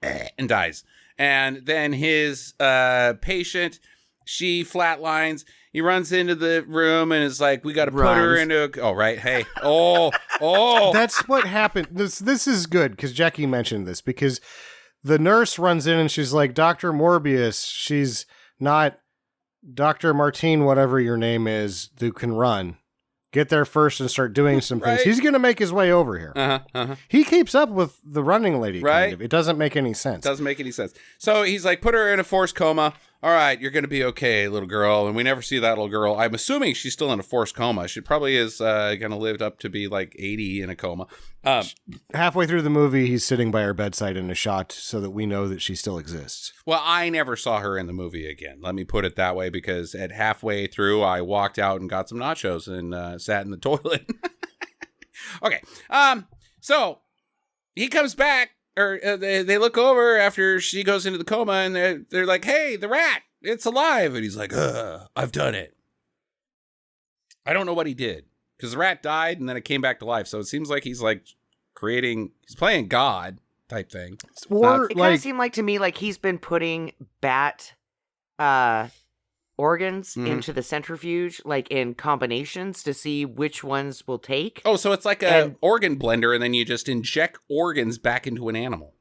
and dies. And then his patient, she flatlines. He runs into the room and is like, "We got to put her into a..." Oh, right. Hey. Oh. That's what happened. This is good, because Jackie mentioned this, because the nurse runs in and she's like, "Dr. Morbius, she's not Dr. Martine, whatever your name is, who can run. Get there first and start doing some things." Right. He's going to make his way over here. He keeps up with the running lady, Right. kind of. It doesn't make any sense. Doesn't make any sense. So he's like, "Put her in a forced coma. All right, you're going to be okay, little girl." And we never see that little girl. I'm assuming she's still in a forced coma. She probably is going to live up to be 80 in a coma. Halfway through the movie, he's sitting by her bedside in a shot so that we know that she still exists. Well, I never saw her in the movie again. Let me put it that way, because at halfway through, I walked out and got some nachos and sat in the toilet. Okay. So he comes back, or they look over after she goes into the coma, and they're like, "Hey, the rat, it's alive." And he's like, "I've done it." I don't know what he did, because the rat died and then it came back to life. So it seems like he's he's playing God type thing. Or It kind of seemed to me like he's been putting bat organs into the centrifuge, in combinations to see which ones will take. Oh, so it's like an organ blender, and then you just inject organs back into an animal.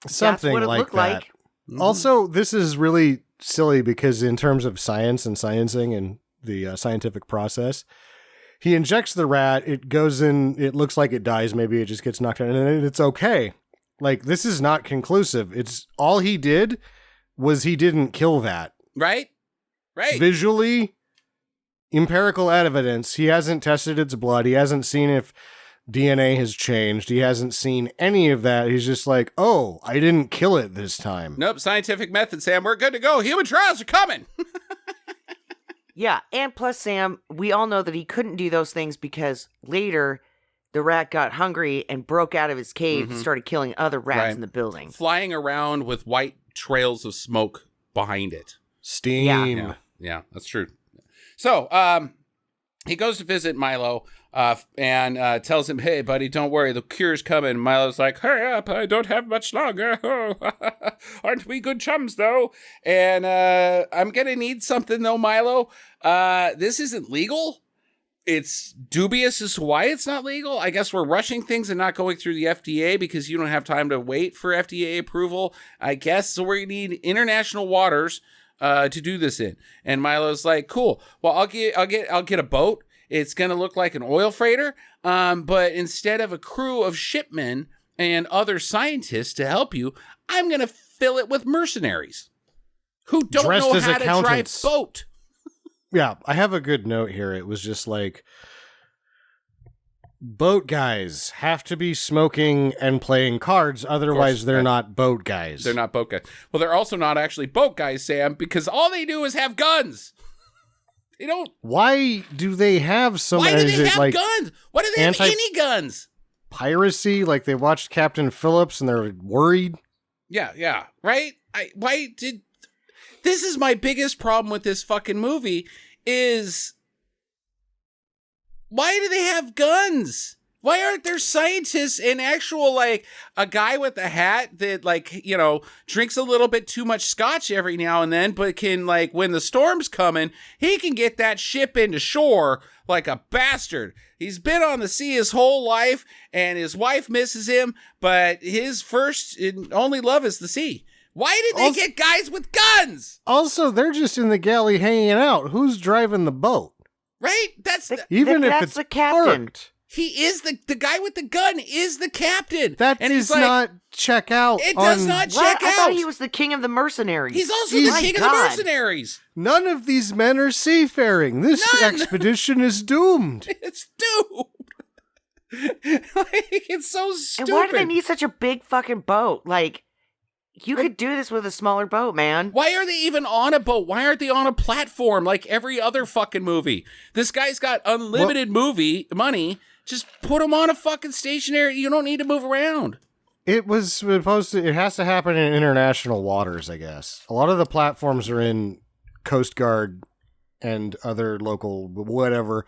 something That's what it like looked that. like. Mm-hmm. Also, this is really silly because in terms of science and sciencing and the scientific process, he injects the rat, it goes in, it looks like it dies, maybe it just gets knocked out, and then it's okay. This is not conclusive. It's all he did was he didn't kill that. Right? Right. Visually, empirical evidence, he hasn't tested its blood, he hasn't seen if DNA has changed, he hasn't seen any of that. He's just like, oh, I didn't kill it this time. Nope, scientific method, Sam. We're good to go. Human trials are coming. Yeah, and plus, Sam, we all know that he couldn't do those things because later the rat got hungry and broke out of his cave and started killing other rats in the building. Flying around with white trails of smoke behind it. Steam. Yeah, that's true. So, he goes to visit Milo and tells him, "Hey, buddy, don't worry, the cure's coming." Milo's like, "Hurry up, I don't have much longer. Aren't we good chums, though? And I'm going to need something, though, Milo. This isn't legal. It's dubious as to why it's not legal. I guess we're rushing things and not going through the FDA because you don't have time to wait for FDA approval, I guess. So we need international waters to do this in." And Milo's like, "Cool. Well, I'll get a boat It's going to look like an oil freighter, but instead of a crew of shipmen and other scientists to help you, I'm going to fill it with mercenaries who don't Dressed know as how to drive accountants. boat. Yeah, I have a good note here. It was just like, boat guys have to be smoking and playing cards, otherwise they're not boat guys. They're not boat guys. Well, they're also not actually boat guys, Sam, because all they do is have guns. They don't. Why do they have some? Why do is they it have like guns? Why do they have any guns? Piracy? Like they watched Captain Phillips and they're worried? Yeah, right? This is my biggest problem with this fucking movie is, why do they have guns? Why aren't there scientists and actual, like, a guy with a hat that, like, you know, drinks a little bit too much scotch every now and then, but can, like, when the storm's coming, he can get that ship into shore like a bastard. He's been on the sea his whole life, and his wife misses him, but his first and only love is the sea. Why did they get guys with guns? Also, they're just in the galley hanging out. Who's driving the boat? Right? That's Even if that's it's the captain. parked. he is the guy with the gun is the captain. That and does he's like, not check out. It does on- not What? check I out. thought he was the king of the mercenaries. He's also He's- the king of My the God. mercenaries. None of these men are seafaring. This None. expedition is doomed. It's doomed. Like, it's so stupid. And why do they need such a big fucking boat? Like, you could do this with a smaller boat, man. Why are they even on a boat? Why aren't they on a platform like every other fucking movie? This guy's got unlimited movie money. Just put him on a fucking stationary. You don't need to move around. It was supposed to. It has to happen in international waters, I guess. A lot of the platforms are in Coast Guard and other local whatever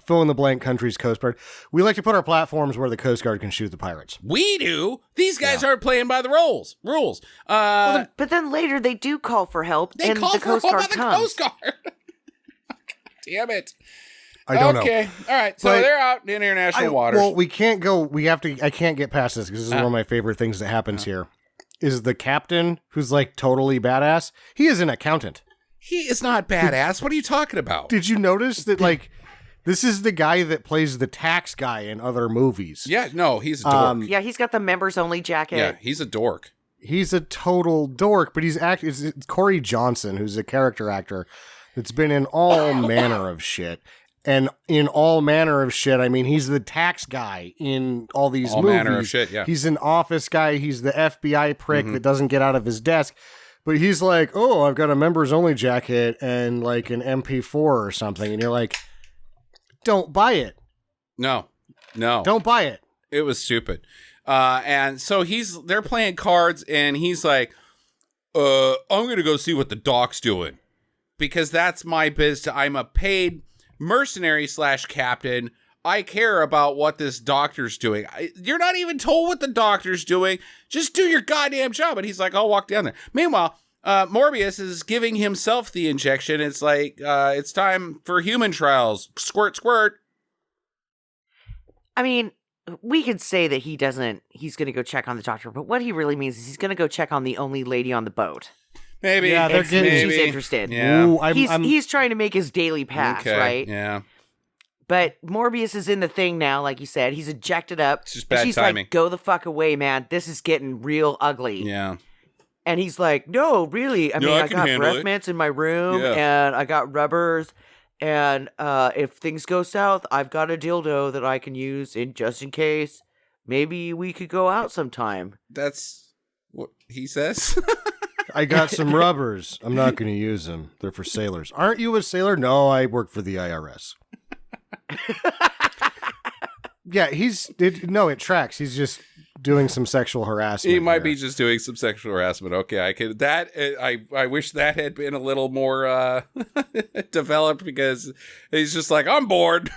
fill in the blank countries Coast Guard. We like to put our platforms where the Coast Guard can shoot the pirates. We do. These guys aren't playing by the rules. But then later they do call for help, They and call the for Coast help Guard by the comes. Coast Guard. Damn it. I don't know. Okay. All right. So But they're out in international waters. Well, we can't go. We have to. I can't get past this because this is one of my favorite things that happens here. Is the captain who's like totally badass? He is an accountant. He is not badass. What are you talking about? Did you notice that? Like, this is the guy that plays the tax guy in other movies. Yeah. No, he's a dork. Yeah, he's got the members only jacket. Yeah, he's a dork. He's a total dork, but it's Corey Johnson, who's a character actor that's been in all manner of shit. And in all manner of shit, I mean, he's the tax guy in all these All movies. manner of shit, yeah. He's an office guy. He's the FBI prick that doesn't get out of his desk. But he's like, oh, I've got a members only jacket and like an MP4 or something. And you're like, don't buy it. No. Don't buy it. It was stupid. And so they're playing cards, and he's like, I'm going to go see what the doc's doing. Because that's my business. I'm a paid mercenary / captain. I care about what this doctor's doing. You're not even told what the doctor's doing. Just do your goddamn job. And he's like, I'll walk down there. Meanwhile, Morbius is giving himself the injection. It's like, it's time for human trials. Squirt, squirt. I mean, we could say that he's going to go check on the doctor, but what he really means is he's going to go check on the only lady on the boat. Maybe. Yeah, they're And getting- she's interested. Yeah. Ooh, He's trying to make his daily pass, Okay, right? Yeah. But Morbius is in the thing now, like you said. He's ejected up. It's just and bad she's timing. like, go the fuck away, man. This is getting real ugly. Yeah. And he's like, no, really. I No, mean, I I can got handle breath it. mints in my room, Yeah. and I got rubbers. And if things go south, I've got a dildo that I can use just in case. Maybe we could go out sometime. That's what he says. I got some rubbers. I'm not going to use them. They're for sailors. Aren't you a sailor? No, I work for the IRS. Yeah, it tracks. He's just doing some sexual harassment. He might here. be just doing some sexual harassment. Okay, I wish that had been a little more developed, because he's just like, I'm bored.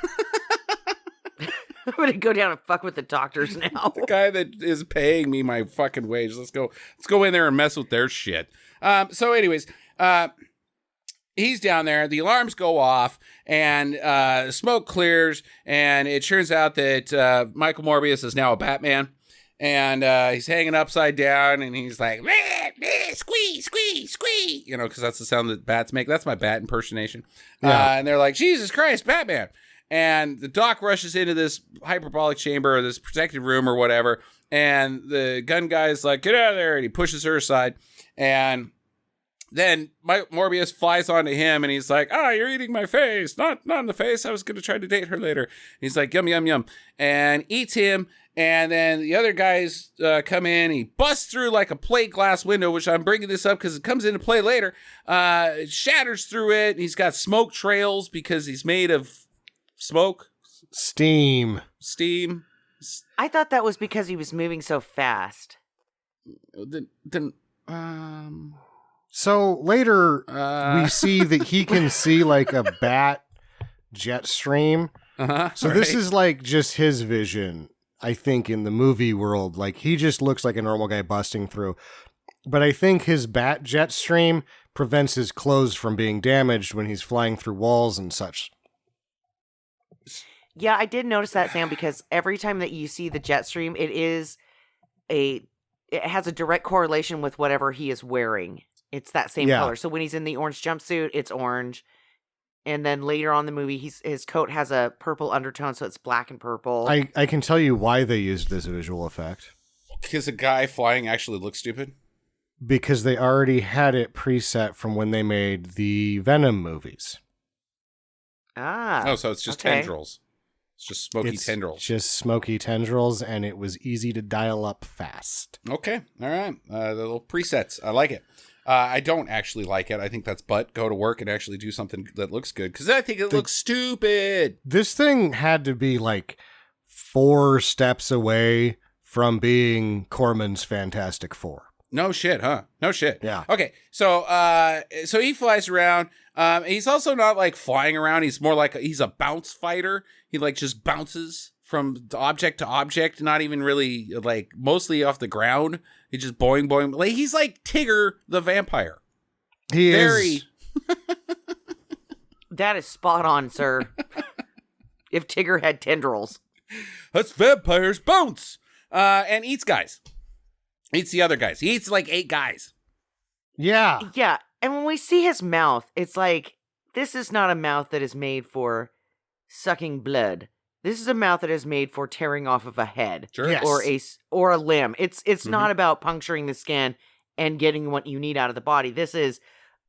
I'm going to go down and fuck with the doctors now. The guy that is paying me my fucking wage. Let's go in there and mess with their shit. So anyways, he's down there. The alarms go off, and smoke clears, and it turns out that Michael Morbius is now a Batman, and he's hanging upside down, and he's like, squee, squee, squee, because that's the sound that bats make. That's my bat impersonation. Yeah. And they're like, Jesus Christ, Batman. and the doc rushes into this hyperbolic chamber or this protected room or whatever, and the gun guy's like, get out of there, and he pushes her aside, and then Morbius flies onto him, and he's like, you're eating my face. Not in the face. I was going to try to date her later. He's like, yum, yum, yum, and eats him. And then the other guys come in. He busts through like a plate glass window, which I'm bringing this up because it comes into play later. It shatters through it. And he's got smoke trails because he's made of smoke. Steam. I thought that was because he was moving so fast. So later, we see that he can see like a bat jet stream. So this is like just his vision, I think, in the movie world. Like, he just looks like a normal guy busting through. But I think his bat jet stream prevents his clothes from being damaged when he's flying through walls and such. Yeah, I did notice that, Sam, because every time that you see the jet stream, it has a direct correlation with whatever he is wearing. It's that same color. So when he's in the orange jumpsuit, it's orange. And then later on in the movie, his coat has a purple undertone, so it's black and purple. I can tell you why they used this visual effect. Because a guy flying actually looks stupid? Because they already had it preset from when they made the Venom movies. Oh, so it's just tendrils. It's just smoky tendrils. Just smoky tendrils, and it was easy to dial up fast. Okay, all right. The little presets. I like it. I don't actually like it. I think that's go to work and actually do something that looks good. Because I think it looks stupid. This thing had to be like 4 steps away from being Corman's Fantastic Four. No shit, huh? No shit. Yeah. Okay, so he flies around. He's also not like flying around. He's more like he's a bounce fighter. He like just bounces from object to object, not even really like mostly off the ground. He just boing, boing. Like, he's like Tigger the vampire. He is. That is spot on, sir. If Tigger had tendrils. That's vampires bounce. And eats guys. Eats the other guys. He eats like 8 guys. Yeah. Yeah. And when we see his mouth, it's like, this is not a mouth that is made for sucking blood. This is a mouth that is made for tearing off of a head. Sure. Yes. or a limb. It's not about puncturing the skin and getting what you need out of the body. This is,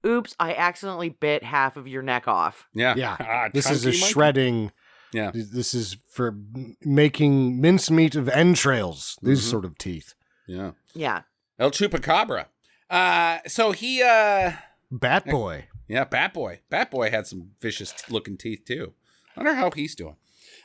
oops, I accidentally bit half of your neck off. Yeah. Yeah. This is a monkey. shredding. Yeah. This is for making mincemeat of entrails. These sort of teeth. Yeah. Yeah. El Chupacabra. So he Bat Boy. Yeah, Bat Boy. Bat Boy had some vicious looking teeth too. I wonder how he's doing.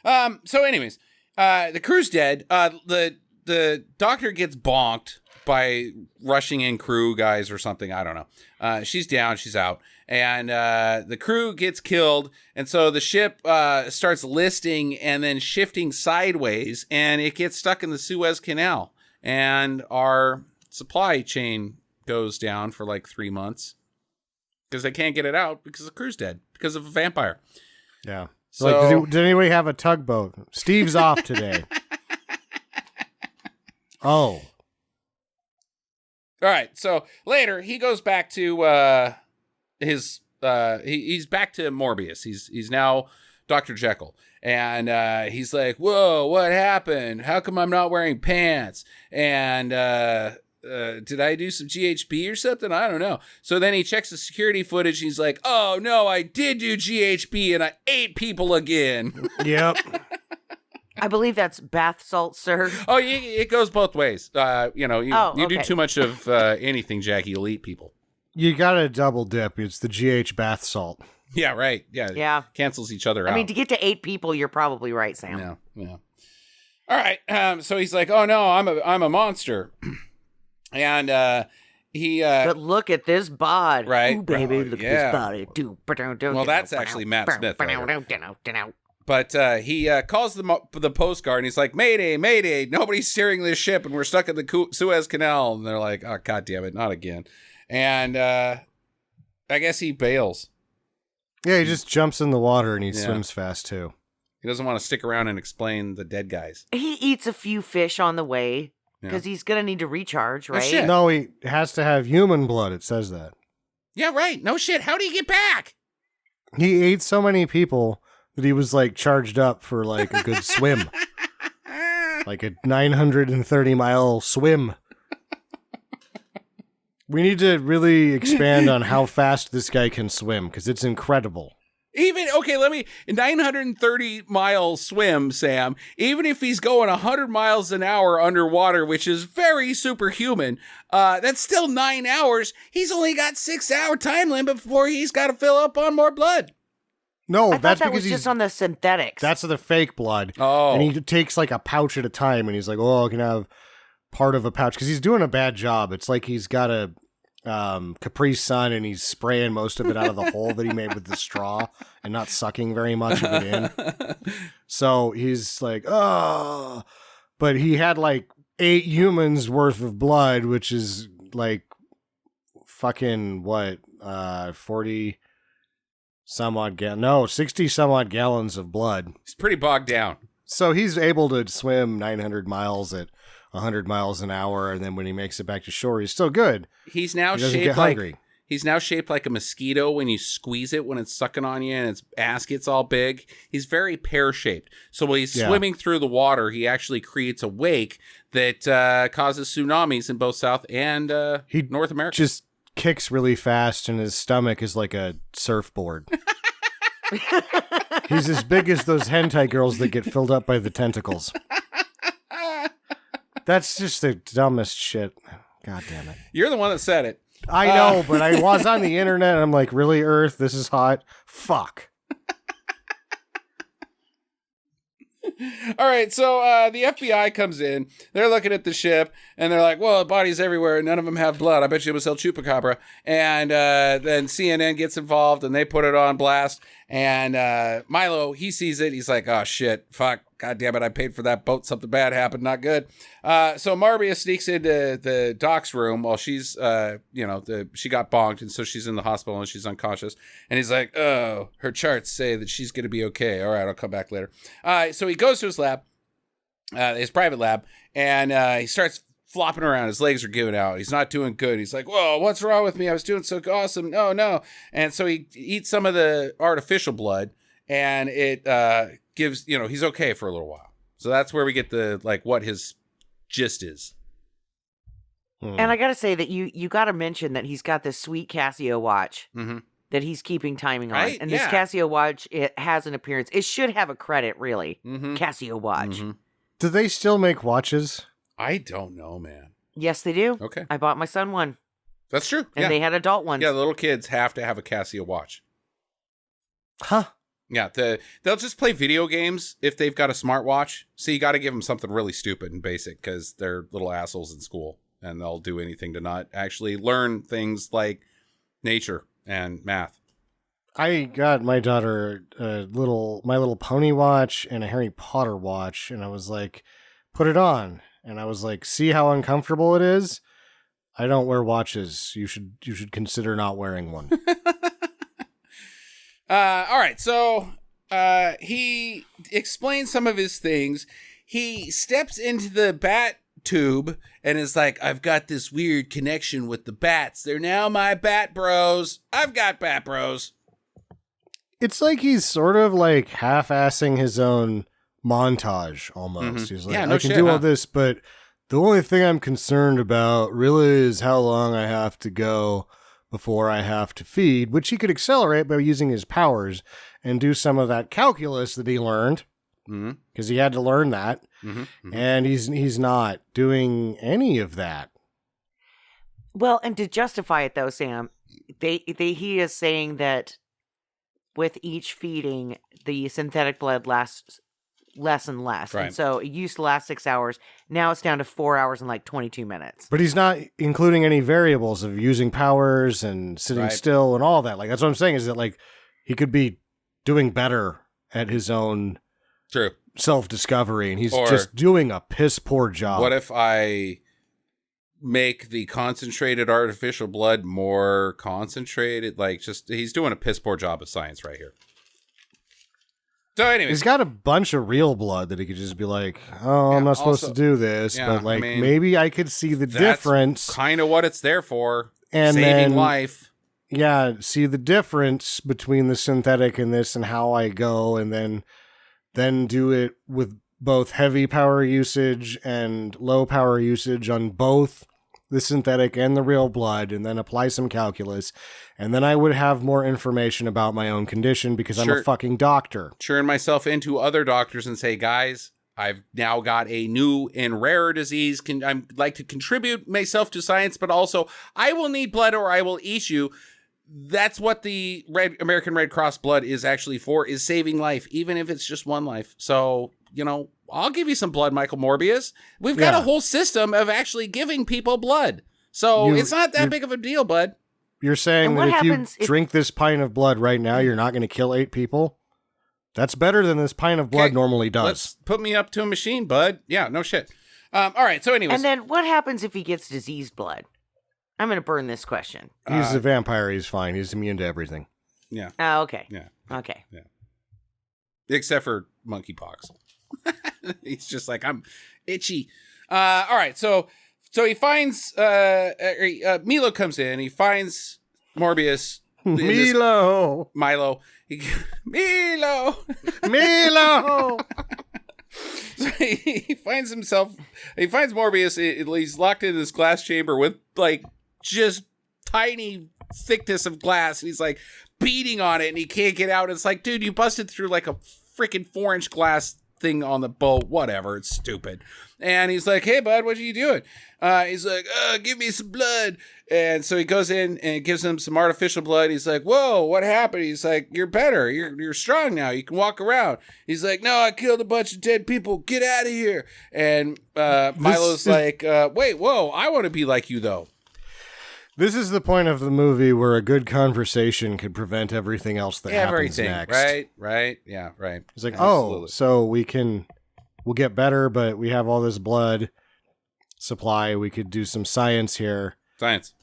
So anyways, the crew's dead. The doctor gets bonked by rushing in crew guys or something. I don't know. She's down, she's out. And the crew gets killed. And so the ship starts listing and then shifting sideways, and it gets stuck in the Suez Canal. And our supply chain goes down for like 3 months because they can't get it out because the crew's dead because of a vampire. Yeah. So like, did anybody have a tugboat? Steve's off today. Oh. All right. So later he goes back to his he's back to Morbius. He's now Dr. Jekyll. And he's like, whoa, what happened? How come I'm not wearing pants? And did I do some GHB or something? I don't know. So then he checks the security footage. He's like, oh, no, I did do GHB and I ate people again. Yep. I believe that's bath salt, sir. Oh, it goes both ways. You do okay. too much of anything, Jackie, you'll eat people. You got to double dip. It's the GH bath salt. Yeah, right. Yeah. Cancels each other out. I mean, to get to 8 people, you're probably right, Sam. Yeah. All right. So he's like, oh, no, I'm a monster. And he but look at this bod. Right. Ooh, baby, look at this body. Well, that's actually Matt Smith. But he calls the Coast Guard, and he's like, Mayday, Mayday, nobody's steering this ship, and we're stuck in the Suez Canal. And they're like, oh, God damn it, not again. And I guess he bails. Yeah, he just jumps in the water, and he swims fast, too. He doesn't want to stick around and explain the dead guys. He eats a few fish on the way, because he's going to need to recharge, right? shit. No, he has to have human blood. It says that. Yeah, right. No shit. How do you get back? He ate so many people that he was like charged up for like a good swim. Like a 930-mile swim. We need to really expand on how fast this guy can swim, because it's incredible. Even, okay, 930-mile swim, Sam, even if he's going 100 miles an hour underwater, which is very superhuman, that's still 9 hours. He's only got 6-hour time limit before he's got to fill up on more blood. No, I that's thought that because was just on the synthetics. That's the fake blood. Oh. And he takes like a pouch at a time, and he's like, oh, I can have part of a pouch, because he's doing a bad job. It's like he's got a Capri Sun, and he's spraying most of it out of the hole that he made with the straw and not sucking very much of it in. So he's like, oh, but he had like 8 humans worth of blood, which is like fucking what, 40 some odd 60 some odd gallons of blood. He's pretty bogged down. So he's able to swim 900 miles at 100 miles an hour, and then when he makes it back to shore, he's still good. He's now shaped like a mosquito when you squeeze it when it's sucking on you and its ass gets all big. He's very pear-shaped. So while he's swimming through the water, he actually creates a wake that causes tsunamis in both South and North America. Just kicks really fast, and his stomach is like a surfboard. He's as big as those hentai girls that get filled up by the tentacles. That's just the dumbest shit. God damn it. You're the one that said it. I know, but I was on the internet, and I'm like, really, Earth? This is hot? Fuck. All right, so the FBI comes in. They're looking at the ship, and they're like, well, bodies everywhere, and none of them have blood. I bet you it was El Chupacabra. And then CNN gets involved, and they put it on blast. And Milo, he sees it. He's like, oh, shit, fuck. God damn it, I paid for that boat. Something bad happened. Not good. So Morbius sneaks into the doc's room while she's, she got bonked, and so she's in the hospital and she's unconscious. And he's like, oh, her charts say that she's going to be okay. All right, I'll come back later. So he goes to his lab, his private lab, and he starts flopping around. His legs are giving out. He's not doing good. He's like, whoa, what's wrong with me? I was doing so awesome. No. And so he eats some of the artificial blood, and it gives, he's okay for a little while. So that's where we get the, what his gist is. And I got to say that you got to mention that he's got this sweet Casio watch that he's keeping timing on. Right? And this Casio watch, it has an appearance. It should have a credit, really. Casio watch. Do they still make watches? I don't know, man. Yes, they do. Okay. I bought my son one. That's true. And they had adult ones. Yeah, the little kids have to have a Casio watch. Huh. Yeah, they'll just play video games if they've got a smartwatch. So you got to give them something really stupid and basic because they're little assholes in school, and they'll do anything to not actually learn things like nature and math. I got my daughter My Little Pony watch and a Harry Potter watch, and I was like, put it on. And I was like, see how uncomfortable it is? I don't wear watches. You should consider not wearing one. All right, so he explains some of his things. He steps into the bat tube and is like, I've got this weird connection with the bats. They're now my bat bros. I've got bat bros. It's like he's sort of like half-assing his own montage almost. He's like, I can do all this, but the only thing I'm concerned about really is how long I have to go before I have to feed, which he could accelerate by using his powers and do some of that calculus that he learned, because he had to learn that, and he's not doing any of that. Well, and to justify it though, Sam, he is saying that with each feeding, the synthetic blood lasts less and less. Right. And so it used to last 6 hours. Now it's down to 4 hours and 22 minutes. But he's not including any variables of using powers and sitting still and all that. Like, that's what I'm saying, is that he could be doing better at his own self-discovery, and he's just doing a piss poor job. What if I make the concentrated artificial blood more concentrated? He's doing a piss poor job of science right here. So anyway, he's got a bunch of real blood that he could just be like, oh, I'm not supposed to do this, but maybe I could see the difference. Kind of what it's there for, and saving life. Yeah, see the difference between the synthetic and this and how I go, and then do it with both heavy power usage and low power usage on both the synthetic and the real blood, and then apply some calculus, and then I would have more information about my own condition because I'm a fucking doctor. Turn myself into other doctors and say, guys, I've now got a new and rarer disease. I'd like to contribute myself to science, but also I will need blood or I will eat you. That's what the American Red Cross blood is actually for, is saving life, even if it's just one life. So, I'll give you some blood, Michael Morbius. We've got a whole system of actually giving people blood. So it's not that big of a deal, bud. You're saying that if you drink this pint of blood right now, you're not going to kill 8 people? That's better than this pint of blood normally does. Let's put me up to a machine, bud. Yeah, no shit. All right, so anyways. And then what happens if he gets diseased blood? I'm going to burn this question. He's a vampire. He's fine. He's immune to everything. Yeah. Oh, okay. Yeah. Okay. Yeah. Except for monkeypox. He's just like, I'm itchy. All right, so he finds Milo comes in. He finds Morbius. Milo. Milo. Milo. Milo. So he finds Morbius. He's locked in this glass chamber with like just tiny thickness of glass, and he's like beating on it, and he can't get out. It's like, dude, you busted through like a freaking 4-inch glass thing on the boat. Whatever, it's stupid. And he's like, hey, bud, what are you doing? He's like, give me some blood. And so he goes in and gives him some artificial blood. He's like, whoa, what happened? He's like, you're better. You're strong now. You can walk around. He's like, no, I killed a bunch of dead people. Get out of here. And Milo's like, wait, whoa, I want to be like you, though. This is the point of the movie where a good conversation could prevent everything else that happens next. Right. Yeah, right. He's like, so we'll get better, but we have all this blood supply. We could do some science here. Science.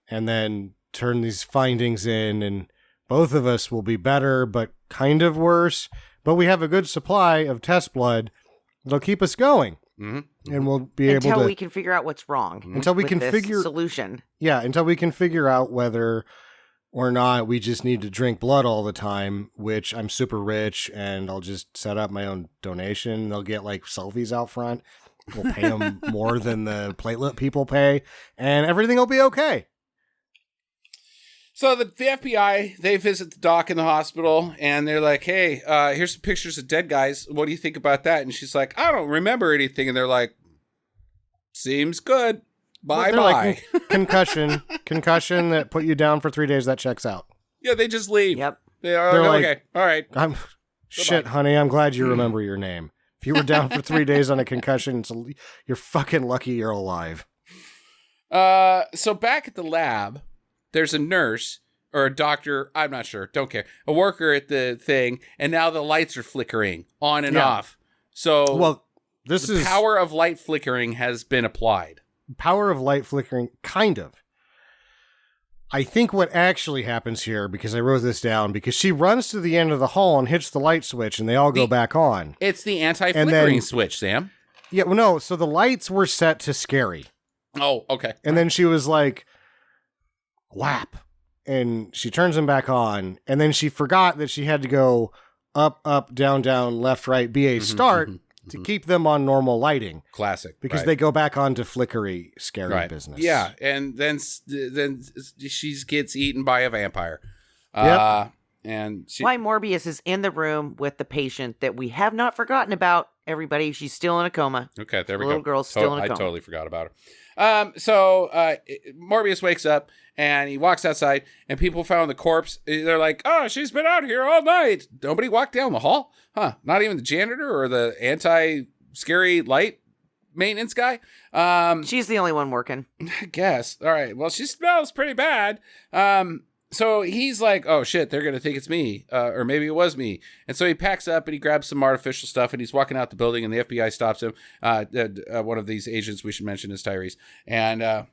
And then turn these findings in, and both of us will be better, but kind of worse. But we have a good supply of test blood that'll keep us going. Mm-hmm. And we'll be able to... Until we can figure out what's wrong. Until we can figure... solution. Yeah, until we can figure out whether or not we just need to drink blood all the time, which I'm super rich, and I'll just set up my own donation. They'll get, like, selfies out front. We'll pay them more than the platelet people pay, and everything will be okay. So the FBI, they visit the doc in the hospital, and they're like, hey, here's some pictures of dead guys. What do you think about that? And she's like, I don't remember anything. And they're like, seems good. Bye-bye. Like, concussion that put you down for 3 days, that checks out. Yeah, they just leave. Yep. They're like, okay, all right. Shit, honey, I'm glad you remember your name. If you were down for 3 days on a concussion, you're fucking lucky you're alive. So back at the lab, there's a nurse or a doctor, I'm not sure, don't care, a worker at the thing, and now the lights are flickering on and off. So the power of light flickering has been applied. Power of light flickering, kind of. I think what actually happens here, because I wrote this down, because she runs to the end of the hall and hits the light switch, and they all go back on. It's the anti-flickering switch, Sam. Yeah, well, no, so the lights were set to scary. Oh, okay. And then she was like, whap, and she turns them back on, and then she forgot that she had to go up, up, down, down, left, right, BA start to keep them on normal lighting. Classic. Because they go back on to flickery, scary business. Yeah, and then she gets eaten by a vampire. Yep. And why Morbius is in the room with the patient that we have not forgotten about, everybody. She's still in a coma. Okay, there we go. The little girl's still in a coma. I totally forgot about her. So Morbius wakes up, and he walks outside, and people found the corpse. They're like, oh, she's been out here all night. Nobody walked down the hall? Huh, not even the janitor or the anti-scary light maintenance guy? She's the only one working. I guess. All right, well, she smells pretty bad. So he's like, oh, shit, they're going to think it's me, or maybe it was me. And so he packs up and he grabs some artificial stuff and he's walking out the building and the FBI stops him. One of these agents we should mention is Tyrese. And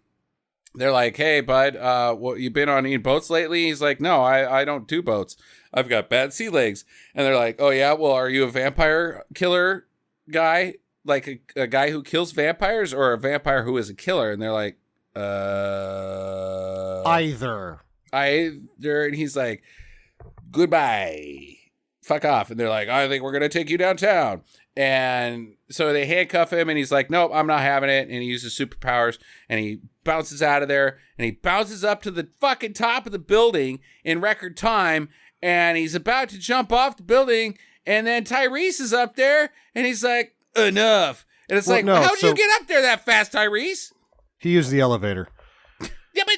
they're like, hey, bud, what, you been on any boats lately? He's like, no, I don't do boats. I've got bad sea legs. And they're like, oh, yeah, well, are you a vampire killer guy? Like a guy who kills vampires or a vampire who is a killer? And they're like, either. And he's like, goodbye, fuck off. And they're like, I think we're going to take you downtown. And so they handcuff him and he's like, nope, I'm not having it. And he uses superpowers and he bounces out of there and he bounces up to the fucking top of the building in record time. And he's about to jump off the building. And then Tyrese is up there and he's like, enough. And it's like, how'd you get up there that fast, Tyrese? He used the elevator. Yeah, but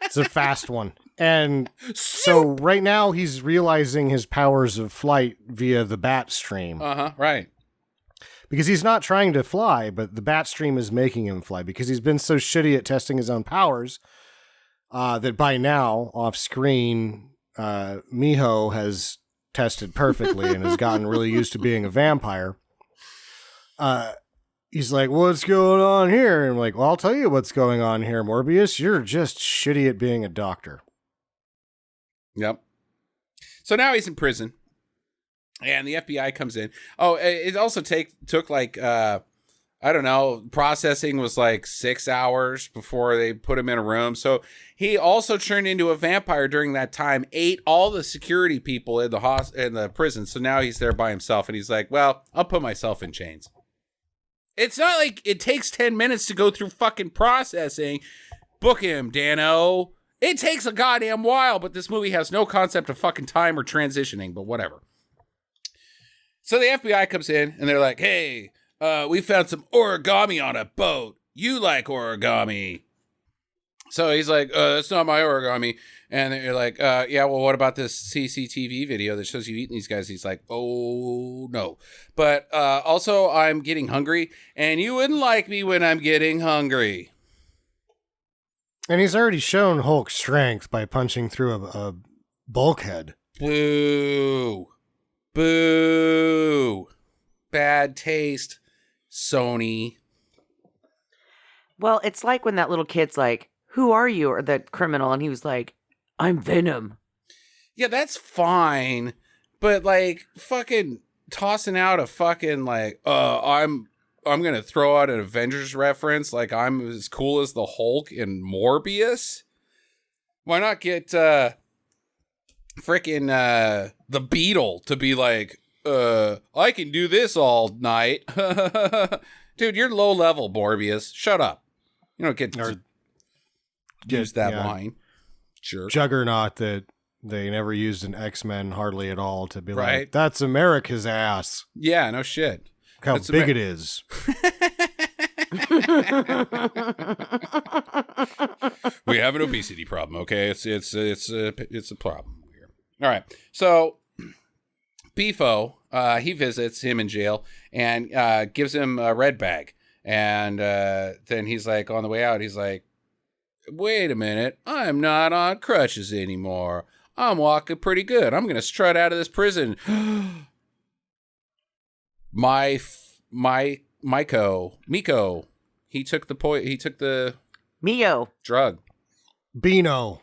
it's a fast one. And so right now he's realizing his powers of flight via the bat stream. Right. Because he's not trying to fly, but the bat stream is making him fly because he's been so shitty at testing his own powers that by now, off screen, Miho has tested perfectly and has gotten really used to being a vampire. He's like, what's going on here? And I'm like, well, I'll tell you what's going on here, Morbius. You're just shitty at being a doctor. Yep. So now he's in prison, and the FBI comes in. Oh, it also took like, I don't know, processing was like 6 hours before they put him in a room. So he also turned into a vampire during that time, ate all the security people in the prison. So now he's there by himself, and he's like, well, I'll put myself in chains. It's not like it takes 10 minutes to go through fucking processing. Book him, Dano. It takes a goddamn while, but this movie has no concept of fucking time or transitioning, but whatever. So the FBI comes in, and they're like, hey, we found some origami on a boat. You like origami. So he's like, that's not my origami. And they're like, yeah, well, what about this CCTV video that shows you eating these guys? He's like, oh, no. But also, I'm getting hungry, and you wouldn't like me when I'm getting hungry. And he's already shown Hulk strength by punching through a bulkhead. Boo. Boo. Bad taste, Sony. Well, it's like when that little kid's like, who are you? Or the criminal. And he was like, I'm Venom. Yeah, that's fine. But like fucking tossing out a fucking like, I'm going to throw out an Avengers reference. Like I'm as cool as the Hulk in Morbius. Why not get freaking the Beetle to be like, I can do this all night. Dude, you're low level, Morbius. Shut up. You don't get to use that line. Sure. Juggernaut that they never used in X-Men hardly at all to be right. Like, that's America's ass. Yeah, no shit. Look how That's big it is. We have an obesity problem, okay? It's a problem here. All right. So Beefo, he visits him in jail and gives him a red bag. And then he's like, on the way out, he's like, wait a minute, I'm not on crutches anymore. I'm walking pretty good. I'm going to strut out of this prison. Miko, he took the Mio drug. Beano.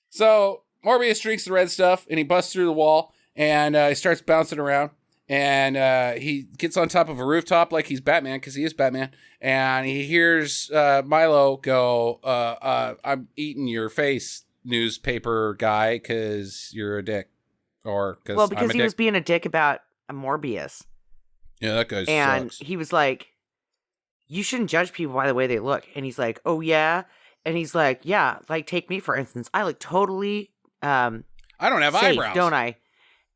So Morbius drinks the red stuff and he busts through the wall and he starts bouncing around. And he gets on top of a rooftop like he's Batman, because he is Batman. And he hears Milo go, I'm eating your face, newspaper guy, because you're a dick. Or because he was being a dick about a Morbius. Yeah, that guy and sucks. He was like, you shouldn't judge people by the way they look. And he's like, oh, yeah? And he's like, yeah, like take me, for instance. I look totally I don't have safe, eyebrows. don't I?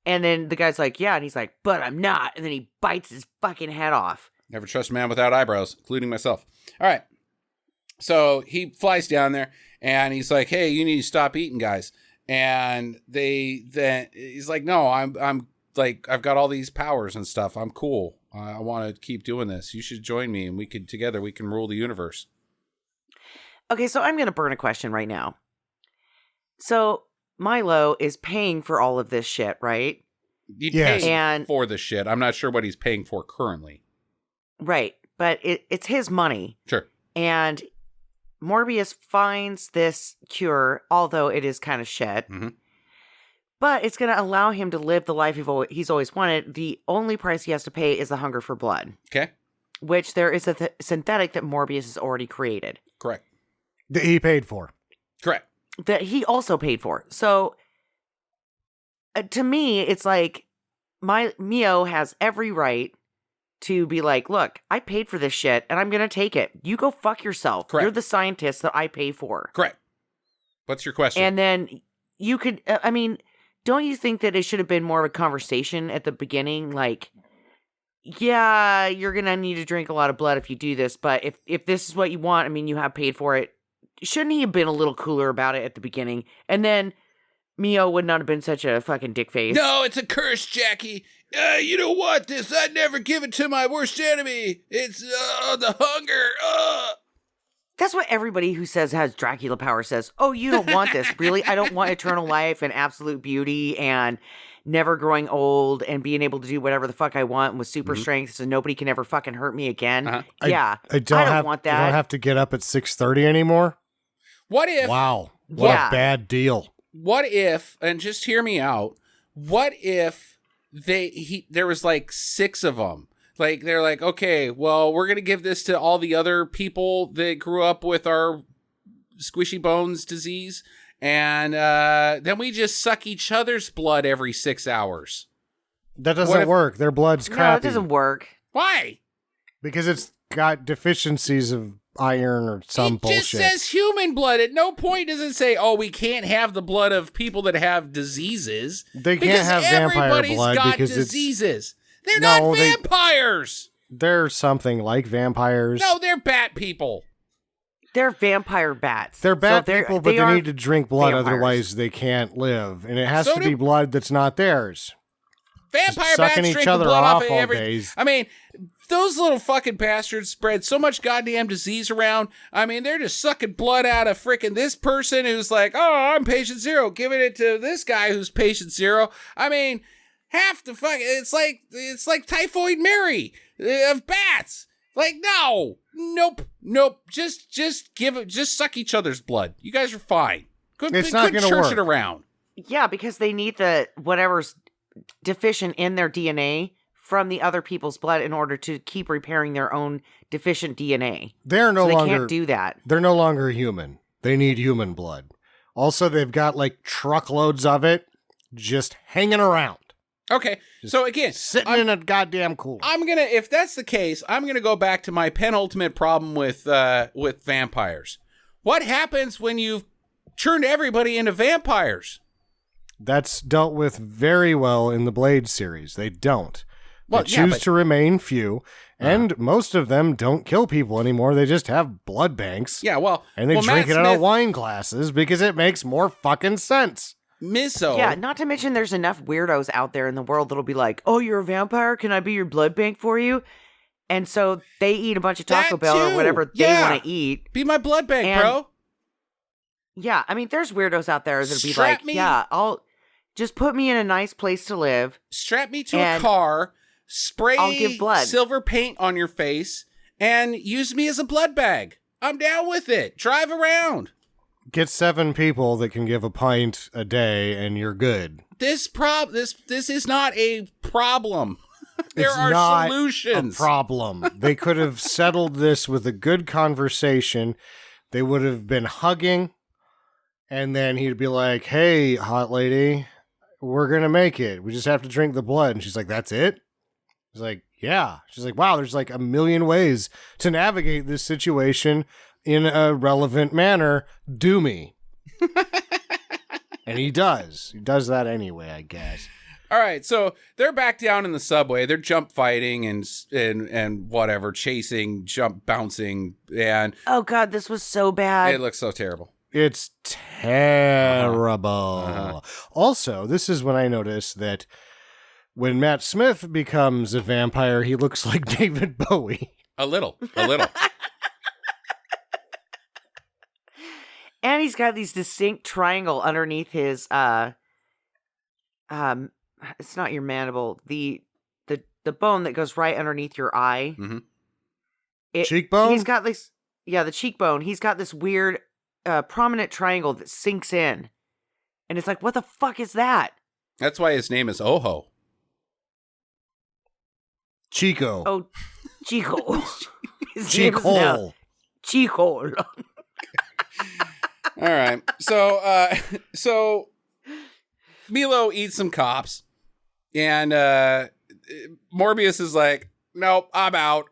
And then the guy's like, yeah. And he's like, but I'm not. And then he bites his fucking head off. Never trust a man without eyebrows, including myself. All right. So he flies down there and he's like, hey, you need to stop eating, guys. And he's like, no, I'm like, I've got all these powers and stuff. I'm cool. I want to keep doing this. You should join me and together we can rule the universe. Okay. So I'm going to burn a question right now. So Milo is paying for all of this shit, right? He pays for the shit. I'm not sure what he's paying for currently. Right. But it's his money. Sure. And Morbius finds this cure, although it is kind of shit. Mm-hmm. But it's going to allow him to live the life he's always wanted. The only price he has to pay is the hunger for blood. Okay. which there is a synthetic that Morbius has already created. Correct. That he paid for. Correct. That he also paid for. So, to me, it's like, Mio has every right to be like, look, I paid for this shit, and I'm going to take it. You go fuck yourself. Correct. You're the scientist that I pay for. Correct. What's your question? And then you could, don't you think that it should have been more of a conversation at the beginning? Like, yeah, you're going to need to drink a lot of blood if you do this, but if this is what you want, you have paid for it. Shouldn't he have been a little cooler about it at the beginning? And then Mio would not have been such a fucking dick face. No, it's a curse, Jackie. You don't want this. I'd never give it to my worst enemy. It's the hunger. That's what everybody who has Dracula power says. Oh, you don't want this. Really? I don't want eternal life and absolute beauty and never growing old and being able to do whatever the fuck I want with super strength so nobody can ever fucking hurt me again. Yeah. I don't want that. I don't have to get up at 6:30 anymore. What if... Wow. What a bad deal. What if, and just hear me out, what if there was like 6 of them? Like, they're like, okay, well, we're going to give this to all the other people that grew up with our squishy bones disease, and then we just suck each other's blood every 6 hours. That doesn't work. Their blood's crappy. No, it doesn't work. Why? Because it's got deficiencies of iron or some bullshit. It just says human blood. At no point does it say, oh, we can't have the blood of people that have diseases. They can't have vampire blood because diseases. They're not vampires. They're something like vampires. No, they're bat people. They're vampire bats. They're bat people, but they need to drink blood, vampires. Otherwise they can't live. And it has to be blood that's not theirs. Vampire bats drink the blood off of every... those little fucking bastards spread so much goddamn disease around. They're just sucking blood out of frickin' this person who's like, oh, I'm patient 0, giving it to this guy who's patient 0. Half the fuck, it's like Typhoid Mary of bats. Like, nope. Just suck each other's blood. You guys are fine. It's not going to work. Church it around. Yeah, because they need the whatever's deficient in their DNA from the other people's blood in order to keep repairing their own deficient DNA. They can't do that. They're no longer human. They need human blood. Also, they've got like truckloads of it just hanging around. Okay, so again, sitting in a goddamn cooler. If that's the case, I'm gonna go back to my penultimate problem with vampires. What happens when you've turned everybody into vampires? That's dealt with very well in the Blade series. They don't. They choose to remain few, and most of them don't kill people anymore. They just have blood banks. Yeah, and they drink it out of wine glasses because it makes more fucking sense. Miso. Yeah, not to mention there's enough weirdos out there in the world that'll be like, oh, you're a vampire? Can I be your blood bank for you? And so they eat a bunch of Taco Bell or whatever they want to eat. Be my blood bank, bro. Yeah, there's weirdos out there that'll be like, yeah, I'll just put me in a nice place to live. Strap me to a car, spray I'll give blood. Silver paint on your face, and use me as a blood bag. I'm down with it. Drive around. Get 7 people that can give a pint a day, and you're good. This is not a problem. There it's are not solutions. A problem. They could have settled this with a good conversation. They would have been hugging, and then he'd be like, "Hey, hot lady, we're gonna make it. We just have to drink the blood." And she's like, "That's it?" He's like, "Yeah." She's like, "Wow, there's like a million ways to navigate this situation in a relevant manner. Do me." And he does. He does that anyway, I guess. All right, so they're back down in the subway. They're jump fighting and whatever, chasing, jump bouncing, and oh god, this was so bad. It looks so terrible. It's terrible. Also, this is when I noticed that when Matt Smith becomes a vampire, he looks like David Bowie. A little. And he's got these distinct triangle underneath his it's not your mandible, the bone that goes right underneath your eye. Mm-hmm. Cheekbone? He's got this, the cheekbone. He's got this weird prominent triangle that sinks in. And it's like, what the fuck is that? That's why his name is Oho. Chico. Oh, Chico. Chico. Chico. All right. So Milo eats some cops, and Morbius is like, nope, I'm out.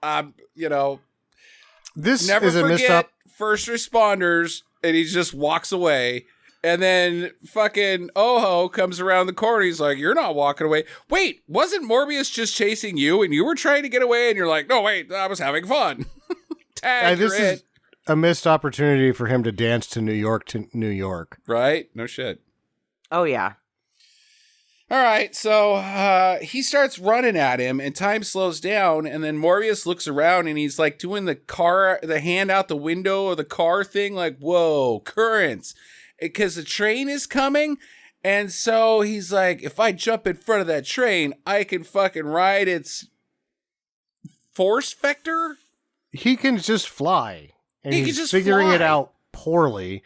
This never is a missed forget up. first responders, and he just walks away. And then fucking Oho comes around the corner. He's like, you're not walking away. Wait, wasn't Morbius just chasing you and you were trying to get away? And you're like, no, wait, I was having fun. Tag, This is a missed opportunity for him to dance to New York. Right? No shit. Oh, yeah. All right, so he starts running at him, and time slows down, and then Morbius looks around, and he's like doing the hand out the window of the car thing, like, whoa, currents. Because the train is coming, and so he's like, if I jump in front of that train, I can fucking ride its force vector? He can just fly. And He can he's just figuring it fly. out poorly,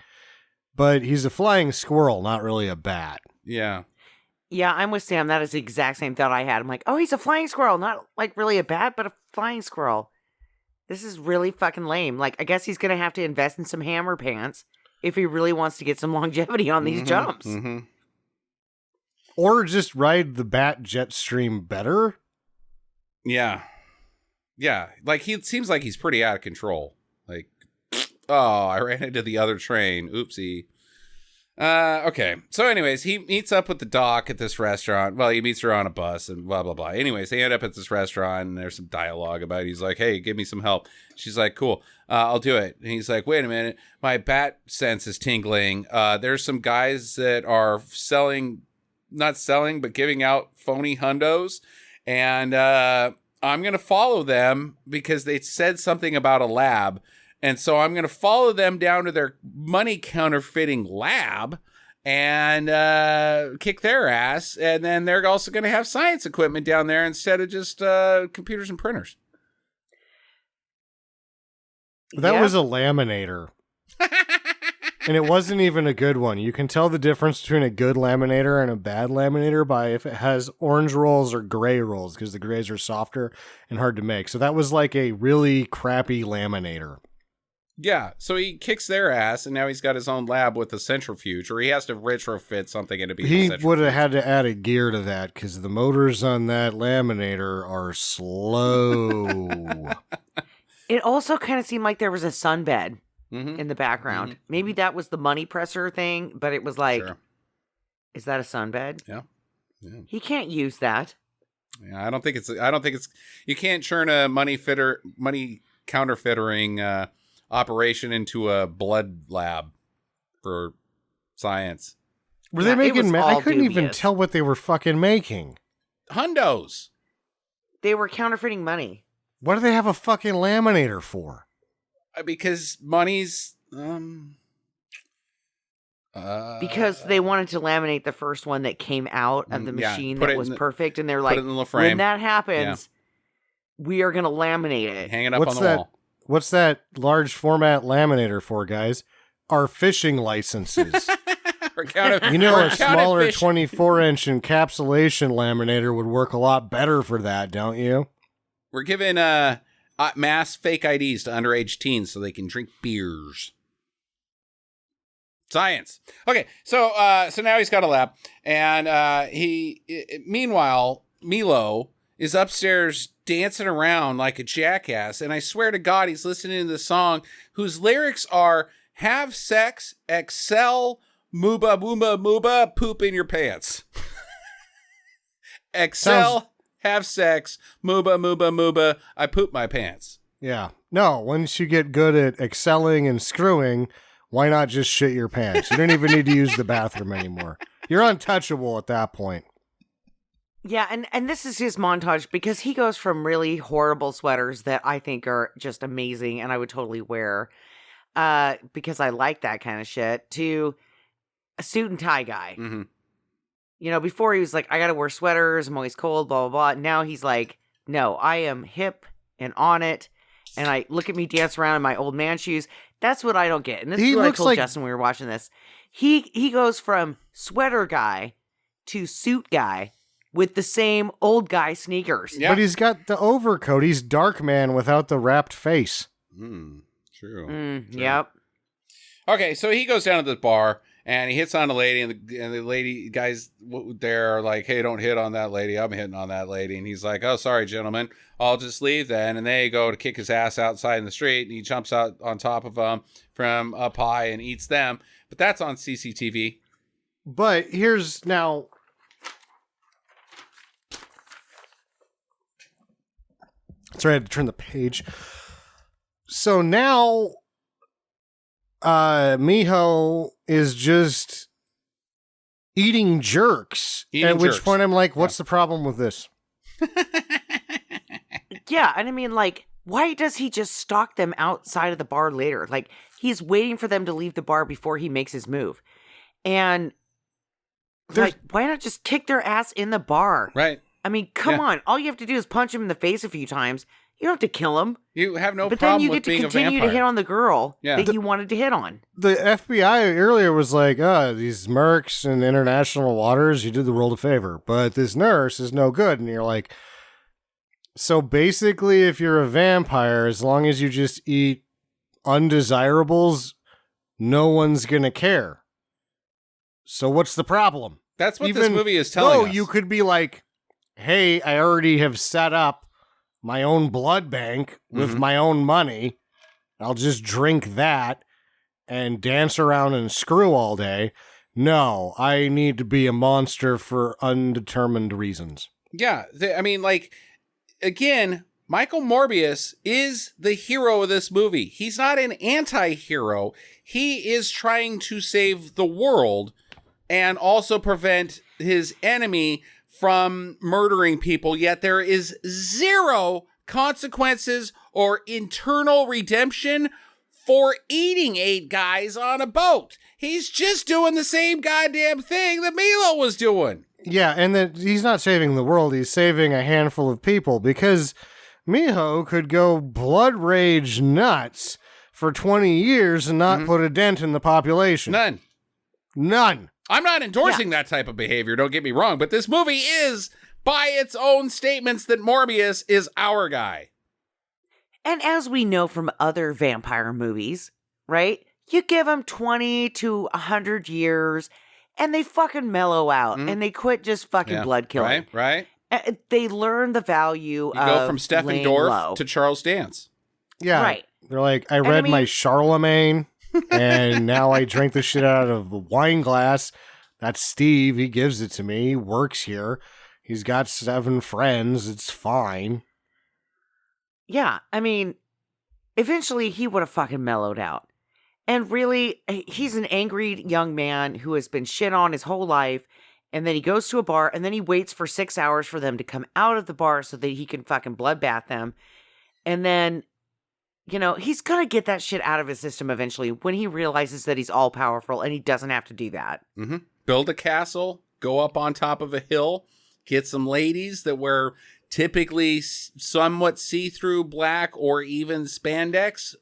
but he's a flying squirrel, not really a bat. Yeah. Yeah, I'm with Sam. That is the exact same thought I had. I'm like, oh, he's a flying squirrel. Not like really a bat, but a flying squirrel. This is really fucking lame. Like, I guess he's going to have to invest in some hammer pants if he really wants to get some longevity on these jumps. Mm-hmm. Or just ride the bat jet stream better. Yeah. Yeah. Like, he seems like he's pretty out of control. Like, oh, I ran into the other train. Oopsie. Okay. So anyways, he meets up with the doc at this restaurant. Well, he meets her on a bus and blah, blah, blah. Anyways, they end up at this restaurant and there's some dialogue about it. He's like, hey, give me some help. She's like, cool, I'll do it. And he's like, wait a minute. My bat sense is tingling. There's some guys that are not selling, but giving out phony hundos. And I'm going to follow them because they said something about a lab. And so I'm going to follow them down to their money counterfeiting lab and kick their ass. And then they're also going to have science equipment down there instead of just computers and printers. That was a laminator. And it wasn't even a good one. You can tell the difference between a good laminator and a bad laminator by if it has orange rolls or gray rolls, because the grays are softer and hard to make. So that was like a really crappy laminator. Yeah, so he kicks their ass, and now he's got his own lab with a centrifuge, or he has to retrofit something into being a He centrifuge. would have had to add a gear to that because the motors on that laminator are slow. It also kind of seemed like there was a sunbed in the background. Mm-hmm. Maybe that was the money presser thing, but it was like, Sure. Is that a sunbed? Yeah. He can't use that. Yeah, I don't think it's. You can't churn a money counterfeiting operation into a blood lab for science. Were Yeah, they it was making? I all couldn't even dubious. tell what they were fucking making. Hundos. They were counterfeiting money. What do they have a fucking laminator for? Because money's Because they wanted to laminate the first one that came out of the yeah, machine put that it was in the- perfect. And they're put like, it in the little frame. when that happens, we are going to laminate it. Hang it up What's on the that? wall. What's that large format laminator for, guys? Our fishing licenses. You know, a smaller 24-inch encapsulation laminator would work a lot better for that, don't you? We're giving mass fake IDs to underage teens so they can drink beers. Science. Okay, so now he's got a lab, and meanwhile, Milo is upstairs dancing around like a jackass, and I swear to God, he's listening to the song whose lyrics are "Have sex, excel, mooba mooba mooba, poop in your pants." Excel, have sex, mooba mooba mooba, I poop my pants. Yeah. No, once you get good at excelling and screwing, why not just shit your pants? You don't even need to use the bathroom anymore. You're untouchable at that point. Yeah, and this is his montage because he goes from really horrible sweaters that I think are just amazing and I would totally wear because I like that kind of shit to a suit and tie guy. Mm-hmm. You know, before he was like, I gotta wear sweaters, I'm always cold, blah, blah, blah. Now he's like, no, I am hip and on it. And I look at me dance around in my old man shoes. That's what I don't get. And this is what I told Justin when we were watching this. He goes from sweater guy to suit guy with the same old guy sneakers. Yeah. But he's got the overcoat. He's Darkman without the wrapped face. True. Yep. Okay, so he goes down to the bar and he hits on a lady, and the lady guys there are like, "Hey, don't hit on that lady. I'm hitting on that lady." And he's like, "Oh, sorry, gentlemen. I'll just leave then." And they go to kick his ass outside in the street, and he jumps out on top of them from up high and eats them. But that's on CCTV. But here's now. Sorry, I had to turn the page. So now, Miho is just eating jerks. At which point I'm like, what's the problem with this? Yeah, and I mean, like, why does he just stalk them outside of the bar later? Like, he's waiting for them to leave the bar before he makes his move. And, like, why not just kick their ass in the bar? Right. I mean, come on. All you have to do is punch him in the face a few times. You don't have to kill him. You have no but problem then you with get to being a continue vampire. to hit on the girl Yeah. that you wanted to hit on. The FBI earlier was like, these mercs in international waters, you did the world a favor. But this nurse is no good. And you're like, so basically, if you're a vampire, as long as you just eat undesirables, no one's going to care. So what's the problem? That's what this movie is telling us. You could be like, hey, I already have set up my own blood bank with my own money. I'll just drink that and dance around and screw all day. No, I need to be a monster for undetermined reasons. Yeah. I mean, like, again, Michael Morbius is the hero of this movie. He's not an anti-hero. He is trying to save the world and also prevent his enemy from murdering people, yet there is zero consequences or internal redemption for eating 8 guys on a boat. He's just doing the same goddamn thing that Milo was doing. Yeah, and that he's not saving the world, he's saving a handful of people, because Miho could go blood rage nuts for 20 years and not put a dent in the population. None. I'm not endorsing that type of behavior, don't get me wrong, but this movie is, by its own statements, that Morbius is our guy. And as we know from other vampire movies, right? You give them 20 to 100 years and they fucking mellow out and they quit just fucking blood killing. Right. They learn the value of You go from Stephen Dorff to Charles Dance. Yeah. Right. They're like, I read my Charlemagne and now I drink the shit out of a wine glass. That's Steve. He gives it to me. He works here. He's got 7 friends. It's fine. Yeah. I mean, eventually he would have fucking mellowed out. And really, he's an angry young man who has been shit on his whole life. And then he goes to a bar and then he waits for 6 hours for them to come out of the bar so that he can fucking bloodbath them. And then, you know, he's going to get that shit out of his system eventually when he realizes that he's all powerful and he doesn't have to do that. Mm-hmm. Build a castle, go up on top of a hill, get some ladies that wear typically somewhat see-through black or even spandex,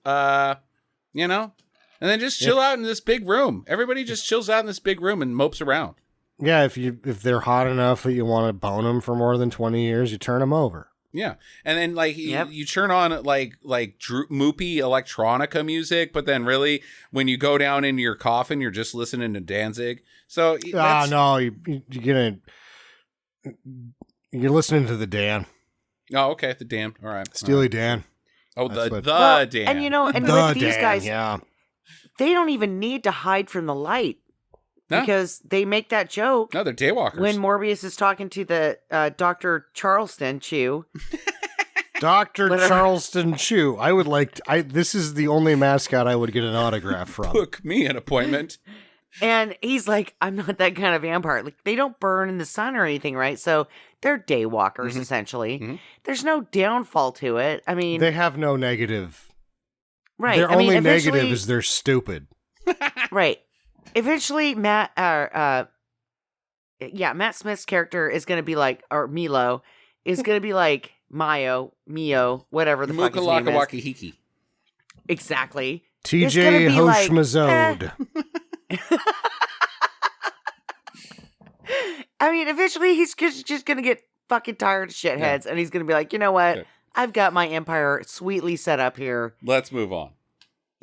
you know, and then just chill out in this big room. Everybody just chills out in this big room and mopes around. Yeah, if they're hot enough that you want to bone them for more than 20 years, you turn them over. Yeah, and then like you turn on like moopy electronica music, but then really when you go down into your coffin, you're just listening to Danzig. So no, you're listening to the Dan. Oh, okay, the Dan. All right, Steely Dan. Oh, the Dan. And you know, and the with these Dan, guys, they don't even need to hide from the light. No. Because they make that joke. No, they're daywalkers. When Morbius is talking to the Dr. Charleston Chew. Dr. Charleston Chew. I would like this is the only mascot I would get an autograph from. Book me an appointment. And he's like, I'm not that kind of vampire. Like, they don't burn in the sun or anything, right? So they're daywalkers, essentially. Mm-hmm. There's no downfall to it. I mean, they have no negative. Right. Their only negative is they're stupid. Right. Eventually, Matt Smith's character is going to be like, or Milo, is going to be like Mio, whatever the fuck his name is. Wakahiki. Exactly. TJ Hoshmazode. I mean, eventually he's just going to get fucking tired of shitheads, and he's going to be like, you know what? Good. I've got my empire sweetly set up here. Let's move on.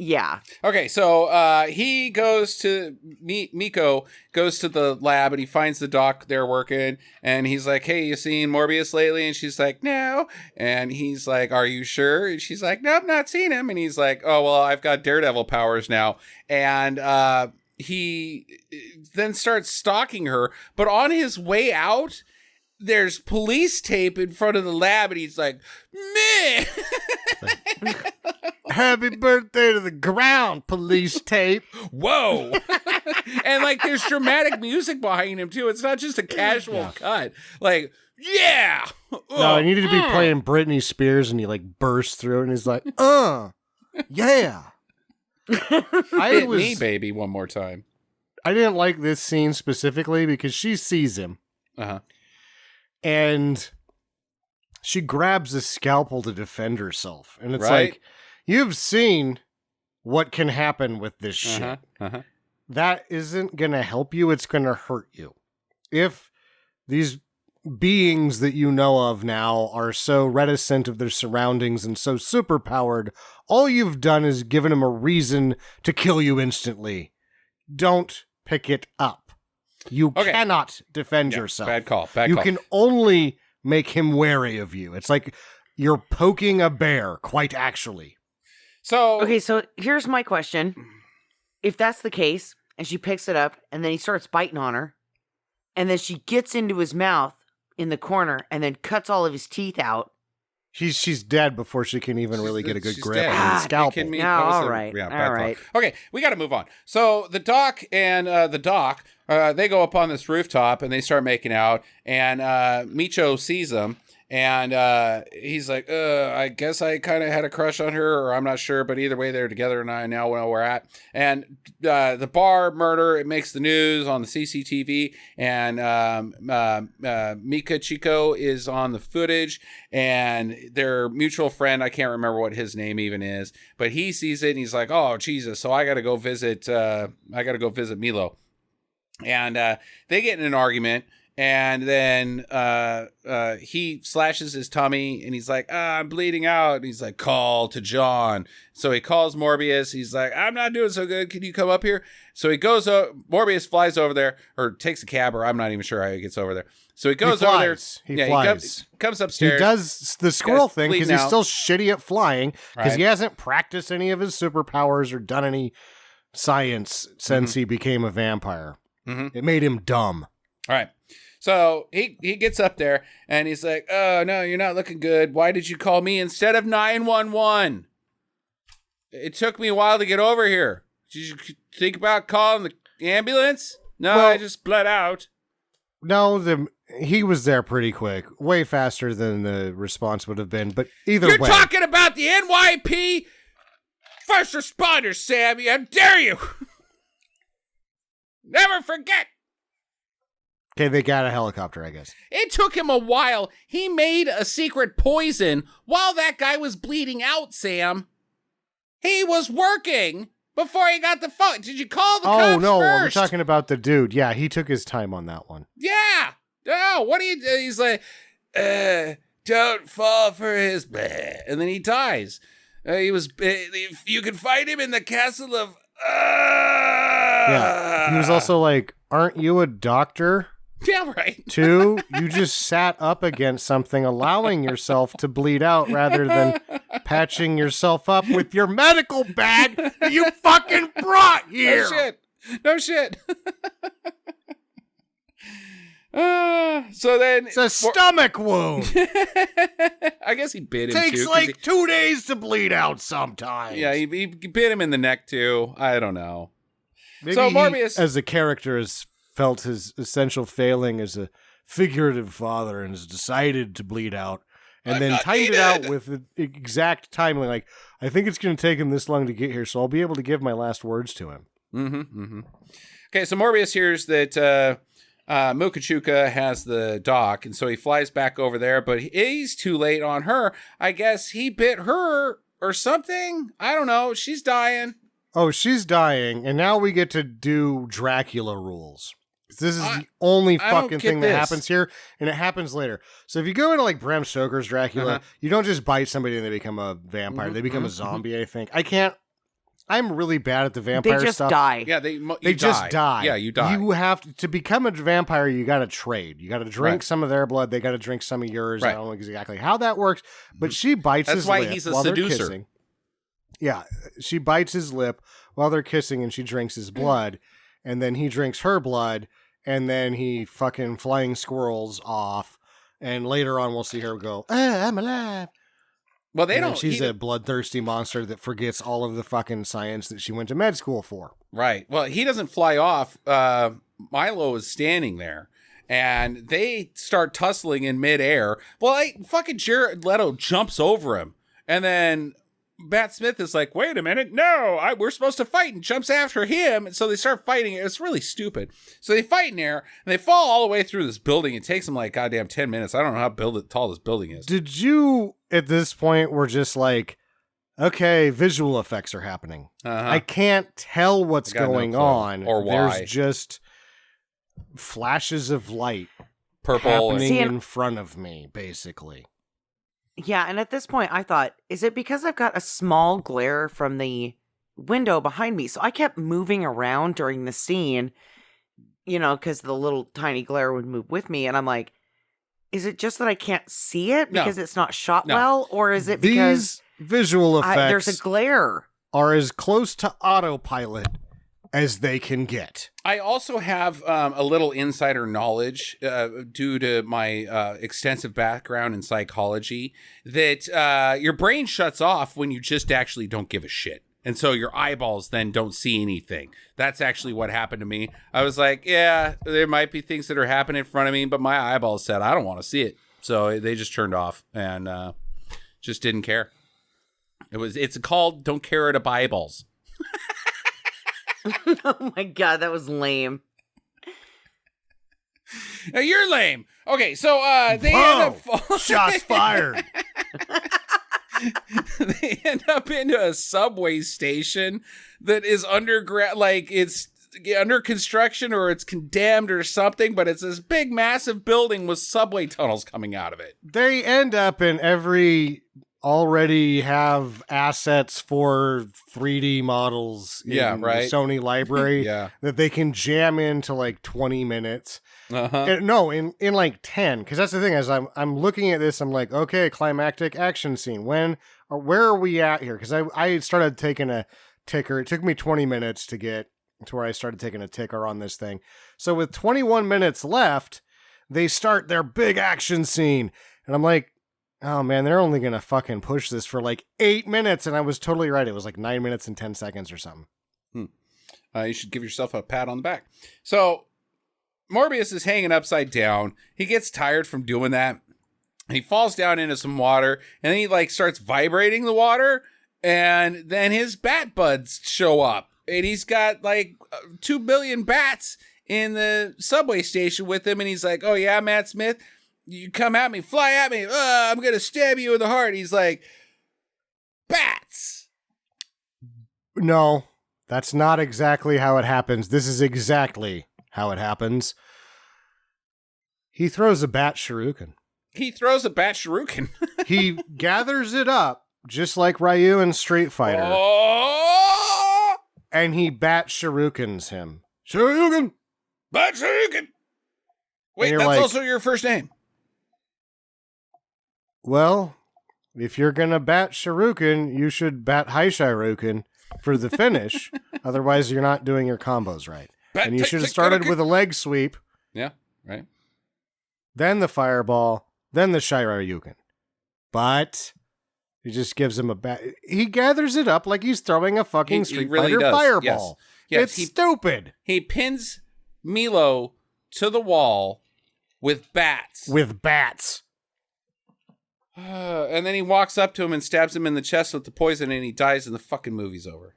Yeah. Okay, so he goes to Miko goes to the lab and he finds the doc there working, and he's like, "Hey, you seen Morbius lately?" And she's like, "No." And he's like, "Are you sure?" And she's like, "Nope, not seen him." And he's like, "Oh well, I've got Daredevil powers now." And he then starts stalking her, but on his way out, there's police tape in front of the lab, and he's like, "Meh." Happy birthday to the ground, police tape. Whoa. And like there's dramatic music behind him too. It's not just a casual cut. Like, yeah. No, I needed to be playing Britney Spears, and he like bursts through and he's like, yeah. Hit me, baby, one more time. I didn't like this scene specifically because she sees him. Uh-huh. And she grabs a scalpel to defend herself. And it's Right. like, you've seen what can happen with this shit. That isn't going to help you. It's going to hurt you. If these beings that you know of now are so reticent of their surroundings and so superpowered, all you've done is given them a reason to kill you instantly. Don't pick it up. You cannot defend yourself. Bad call. You can only make him wary of you. It's like you're poking a bear, quite actually. So here's my question. If that's the case, and she picks it up, and then he starts biting on her, and then she gets into his mouth in the corner, and then cuts all of his teeth out. She's dead before she can even really get a good grip dead. on the scalpel. No, all right. Okay, we got to move on. So the doc and they go up on this rooftop and they start making out, and Micho sees them. And he's like, I guess I kind of had a crush on her, or I'm not sure, but either way, they're together, and I now know where we're at. And the bar murder, it makes the news on the CCTV, and Mika Chico is on the footage, and their mutual friend, I can't remember what his name even is, but he sees it, and he's like, oh, Jesus, so I got to go visit Milo. And they get in an argument. And then he slashes his tummy, and he's like, I'm bleeding out. And he's like, call to John. So he calls Morbius. He's like, I'm not doing so good. Can you come up here? So he goes, Morbius flies over there, or takes a cab, or I'm not even sure how he gets over there. So he goes over there. He flies. He comes upstairs. He does the squirrel thing because he's still shitty at flying, because he hasn't practiced any of his superpowers or done any science since he became a vampire. It made him dumb. All right. So he gets up there and he's like, oh, no, you're not looking good. Why did you call me instead of 911? It took me a while to get over here. Did you think about calling the ambulance? No, well, I just bled out. No, he was there pretty quick. Way faster than the response would have been. But either way. You're talking about the NYP first responders, Sammy. How dare you? Never forget. Okay, they got a helicopter, I guess. It took him a while. He made a secret poison while that guy was bleeding out, Sam. He was working before he got the phone. Did you call the cops first? Oh, no, we're talking about the dude. Yeah, he took his time on that one. Yeah. No, what do you do? He's like, don't fall for his... And then he dies. You can find him in the castle of... Yeah, he was also like, aren't you a doctor? Yeah, right. Two, you just sat up against something, allowing yourself to bleed out rather than patching yourself up with your medical bag that you fucking brought here. No shit. So then... It's a stomach wound. I guess he bit him Takes too. Takes 2 days to bleed out sometimes. Yeah, he bit him in the neck too. I don't know. Maybe so Morbius, he, as a character, has felt his essential failing as a figurative father and has decided to bleed out, and then timed it out with the exact timing. Like, I think it's going to take him this long to get here, so I'll be able to give my last words to him. Okay, so Morbius hears that Mukachuka has the dock, and so he flies back over there, but he's too late on her. I guess he bit her or something. I don't know. She's dying. Oh, she's dying, and now we get to do Dracula rules. This is the only I don't fucking get thing this. that happens here, and it happens later. So if you go into like Bram Stoker's Dracula, you don't just bite somebody and they become a vampire. They become a zombie, I think. I'm really bad at the vampire They just stuff. die. Yeah, They just die. Yeah, you die. You have to become a vampire, you got to trade. You got to drink some of their blood. They got to drink some of yours. Right. I don't know exactly how that works, but she bites That's his why lip he's a while they're seducer. kissing. Yeah, she bites his lip while they're kissing and she drinks his blood, and then he drinks her blood, and then he fucking flying squirrels off, and later on we'll see her go, I'm alive. Well, they And then don't. she's a bloodthirsty monster that forgets all of the fucking science that she went to med school for. Right. Well, he doesn't fly off. Milo is standing there, and they start tussling in midair. Well, fucking Jared Leto jumps over him, and then Matt Smith is like, "Wait a minute, no, we're supposed to fight," and jumps after him. And so they start fighting. It's really stupid. So they fight in there, and they fall all the way through this building. It takes them like goddamn 10 minutes. I don't know how tall this building is. Did you, at this point, were just like, okay, visual effects are happening. I can't tell what's I got no going clue. on. Or why. There's just flashes of light Purple. happening See, in front of me, basically. Yeah, and at this point, I thought, is it because I've got a small glare from the window behind me? So I kept moving around during the scene, because the little tiny glare would move with me. And I'm like, is it just that I can't see it because it's not shot well? Or is it because These visual effects there's a glare? are as close to autopilot as they can get. I also have a little insider knowledge due to my extensive background in psychology that your brain shuts off when you just actually don't give a shit. And so your eyeballs then don't see anything. That's actually what happened to me. I was like, yeah, there might be things that are happening in front of me, but my eyeballs said, I don't want to see it. So they just turned off and just didn't care. It's called Don't Care at a Eyeballs. Oh my God, that was lame. Now you're lame. Okay, so they end up Shots fired. They end up into a subway station that is underground, like it's under construction or it's condemned or something, but it's this big, massive building with subway tunnels coming out of it. They end up in every already have assets for 3D models in the Sony library that they can jam into like 20 minutes. No, in like 10, because that's the thing is I'm looking at this, I'm like, okay, climactic action scene. Where are we at here? Because I started taking a ticker. It took me 20 minutes to get to where I started taking a ticker on this thing. So with 21 minutes left, they start their big action scene. And I'm like, oh man, they're only going to fucking push this for like 8 minutes. And I was totally right. It was like 9 minutes and 10 seconds or something. You should give yourself a pat on the back. So Morbius is hanging upside down. He gets tired from doing that. He falls down into some water and then he like starts vibrating the water. And then his bat buds show up. And he's got like 2 billion bats in the subway station with him. And he's like, oh yeah, Matt Smith, you come at me, fly at me. I'm going to stab you in the heart. He's like, bats. No, that's not exactly how it happens. This is exactly how it happens. He throws a bat shuriken. He throws a bat shuriken. He gathers it up, just like Ryu in Street Fighter. Oh! And he bat shurikens him. Shuriken! Bat shuriken! Wait, you're that's like, also your first name. Well, if you're going to bat shuriken, you should bat high shuriken for the finish. Otherwise, you're not doing your combos right. And you should have started with a leg sweep. Yeah, right. Then the fireball, then the Shirayuken. But he just gives him a bat. He gathers it up like he's throwing a fucking Street Fighter fireball. Yes, it's stupid. He pins Milo to the wall with bats. With bats. And then he walks up to him and stabs him in the chest with the poison and he dies and the fucking movie's over.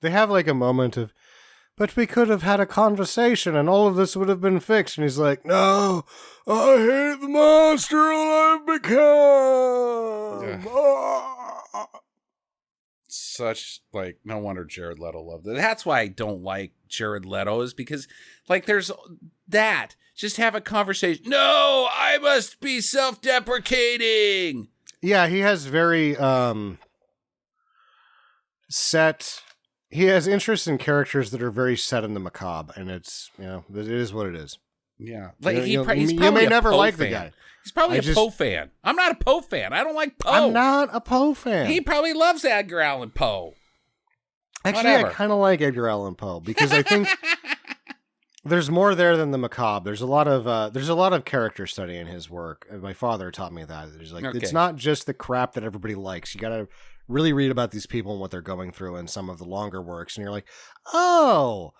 They have like a moment of, but we could have had a conversation and all of this would have been fixed. And he's like, no, I hate the monster I've become. such, like, no wonder Jared Leto loved it. That's why I don't like Jared Leto, is because, like, there's that. Just have a conversation. No, I must be self-deprecating. Yeah, he has very set. He has interests in characters that are very set in the macabre, and it's, it is what it is. Yeah, like he's probably you may a never Poe like fan. the guy. He's probably Poe fan. I'm not a Poe fan. I don't like Poe. I'm not a Poe fan. He probably loves Edgar Allan Poe. Actually, Whatever. I kind of like Edgar Allan Poe because I think there's more there than the macabre. There's a lot of character study in his work. And my father taught me that. There's it's not just the crap that everybody likes. You got to really read about these people and what they're going through in some of the longer works, and you're like, oh.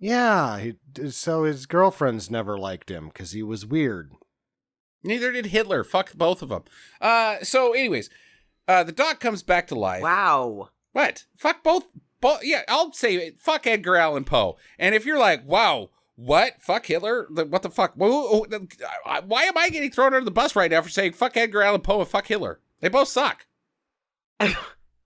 Yeah, so his girlfriends never liked him because he was weird. Neither did Hitler. Fuck both of them. So anyways, the doc comes back to life. Wow. What? Fuck both. Yeah, I'll say fuck Edgar Allan Poe. And if you're like, wow, what? Fuck Hitler? What the fuck? Why am I getting thrown under the bus right now for saying fuck Edgar Allan Poe and fuck Hitler? They both suck.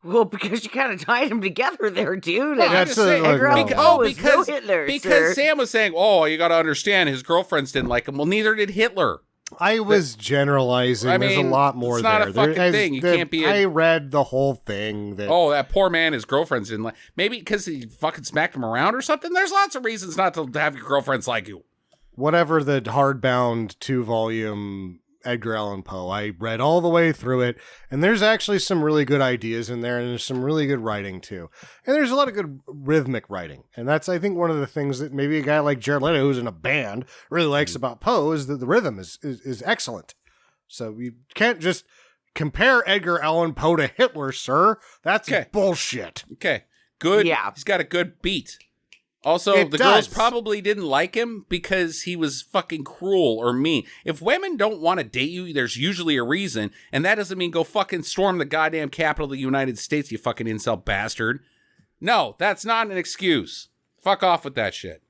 Well, because you kind of tied them together there, dude. Well, that's Edgar Allan Poe is no Hitler, because sir. Sam was saying, oh, you got to understand, his girlfriends didn't like him. Well, neither did Hitler. I was generalizing. I mean, there's a lot more it's there. not a fucking thing. You can't be I read the whole thing. That poor man, his girlfriends didn't like. Maybe because he fucking smacked him around or something. There's lots of reasons not to have your girlfriends like you. Whatever the hardbound 2-volume Edgar Allan Poe, I read all the way through it, and there's actually some really good ideas in there, and there's some really good writing too, and there's a lot of good rhythmic writing, and that's, I think, one of the things that maybe a guy like Jared Leto, who's in a band, really likes about Poe, is that the rhythm is excellent. So you can't just compare Edgar Allan Poe to Hitler, sir. That's bullshit. Okay, good. Yeah, he's got a good beat. Also, girls probably didn't like him because he was fucking cruel or mean. If women don't want to date you, there's usually a reason, and that doesn't mean go fucking storm the goddamn capital of the United States, you fucking incel bastard. No, that's not an excuse. Fuck off with that shit.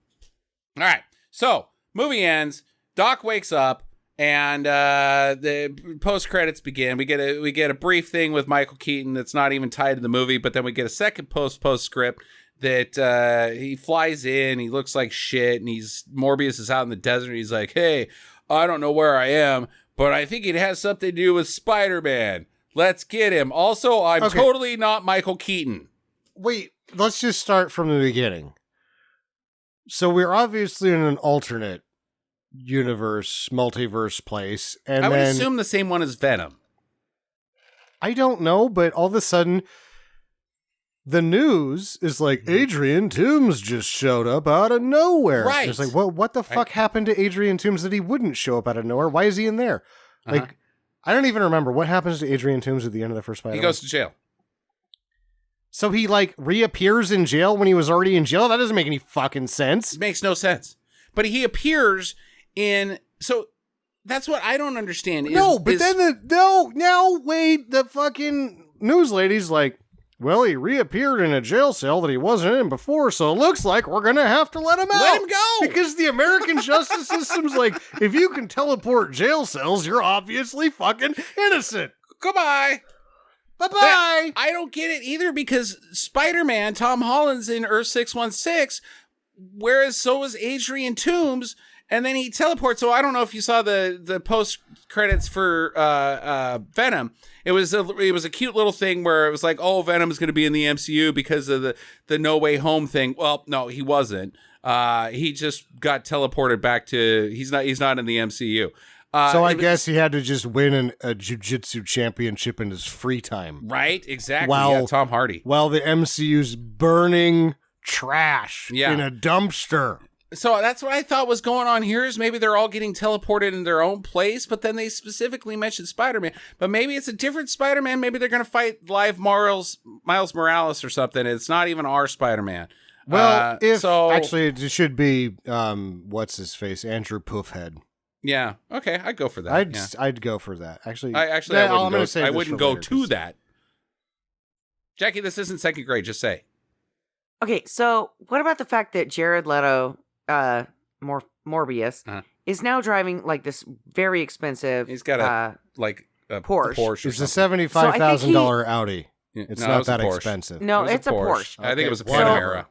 All right, so movie ends. Doc wakes up, and the post credits begin. We get a brief thing with Michael Keaton that's not even tied to the movie, but then we get a second postscript. That he flies in, he looks like shit, and Morbius is out in the desert, and he's like, hey, I don't know where I am, but I think it has something to do with Spider-Man. Let's get him. Also, I'm totally not Michael Keaton. Wait, let's just start from the beginning. So we're obviously in an alternate universe, multiverse place, and I would assume the same one as Venom. I don't know, but all of a sudden the news is like, Adrian Toomes just showed up out of nowhere. Right. It's like, well, what the fuck happened to Adrian Toomes that he wouldn't show up out of nowhere? Why is he in there? Like, I don't even remember. What happens to Adrian Toomes at the end of the first Spider-Man? He goes to jail. So he, like, reappears in jail when he was already in jail? That doesn't make any fucking sense. It makes no sense. But he appears in... So, that's what I don't understand. Now, wait, the fucking news lady's like, well, he reappeared in a jail cell that he wasn't in before, so it looks like we're going to have to let him out. Let him go! Because the American justice system's like, if you can teleport jail cells, you're obviously fucking innocent. Goodbye! Bye-bye! I don't get it either, because Spider-Man, Tom Holland's in Earth 616, whereas so is Adrian Toomes, and then he teleports. So I don't know if you saw the post credits for Venom. It was a cute little thing where it was like, oh, Venom is going to be in the MCU because of the No Way Home thing. Well, no, he wasn't. He just got teleported back to. He's not in the MCU. So I guess he had to just win a jiu-jitsu championship in his free time. Right, exactly. Tom Hardy. While the MCU's burning trash in a dumpster. So that's what I thought was going on here, is maybe they're all getting teleported in their own place, but then they specifically mentioned Spider-Man. But maybe it's a different Spider-Man. Maybe they're going to fight live Miles Morales or something. It's not even our Spider-Man. Well, actually, it should be, what's his face? Andrew Poofhead. Yeah. Okay. I'd go for that. I'd go for that. Actually, I wouldn't go to that. Jackie, this isn't second grade. Just say. Okay. So what about the fact that Jared Leto, Morbius, is now driving like this very expensive. He's got a Porsche. Or it's a something. $75,000 Audi. It's No, it not was a that Porsche. expensive. No, It was it's a Porsche. I think it was a Okay, whatever. Panamera.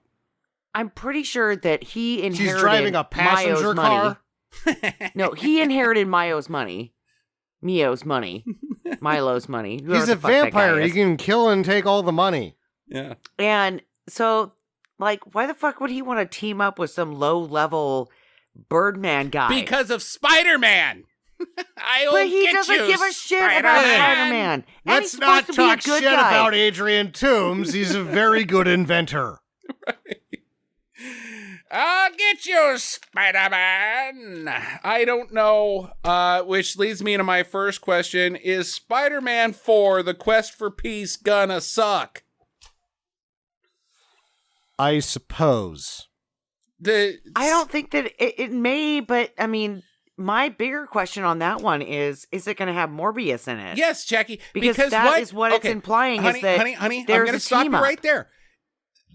I'm pretty sure that he inherited She's driving a passenger Mayo's car. money. No, he inherited Mayo's money. Milo's money. Milo's money. Whoever He's the a fuck that guy vampire. He is. can kill and take all the money. Yeah. And so, like, why the fuck would he want to team up with some low-level Birdman guy? Because of Spider-Man. But he doesn't give a shit about Spider-Man. And Let's he's not supposed to be a talk good shit guy. about Adrian Toombs. He's a very good inventor. I'll get you, Spider-Man. I don't know, which leads me into my first question. Is Spider-Man 4, The Quest for Peace, gonna suck? I suppose. I don't think that it may, but I mean, my bigger question on that one is it going to have Morbius in it? Yes, Jackie. Because that is what it's implying honey, is that honey, I'm there's going to a stop you team up. right there.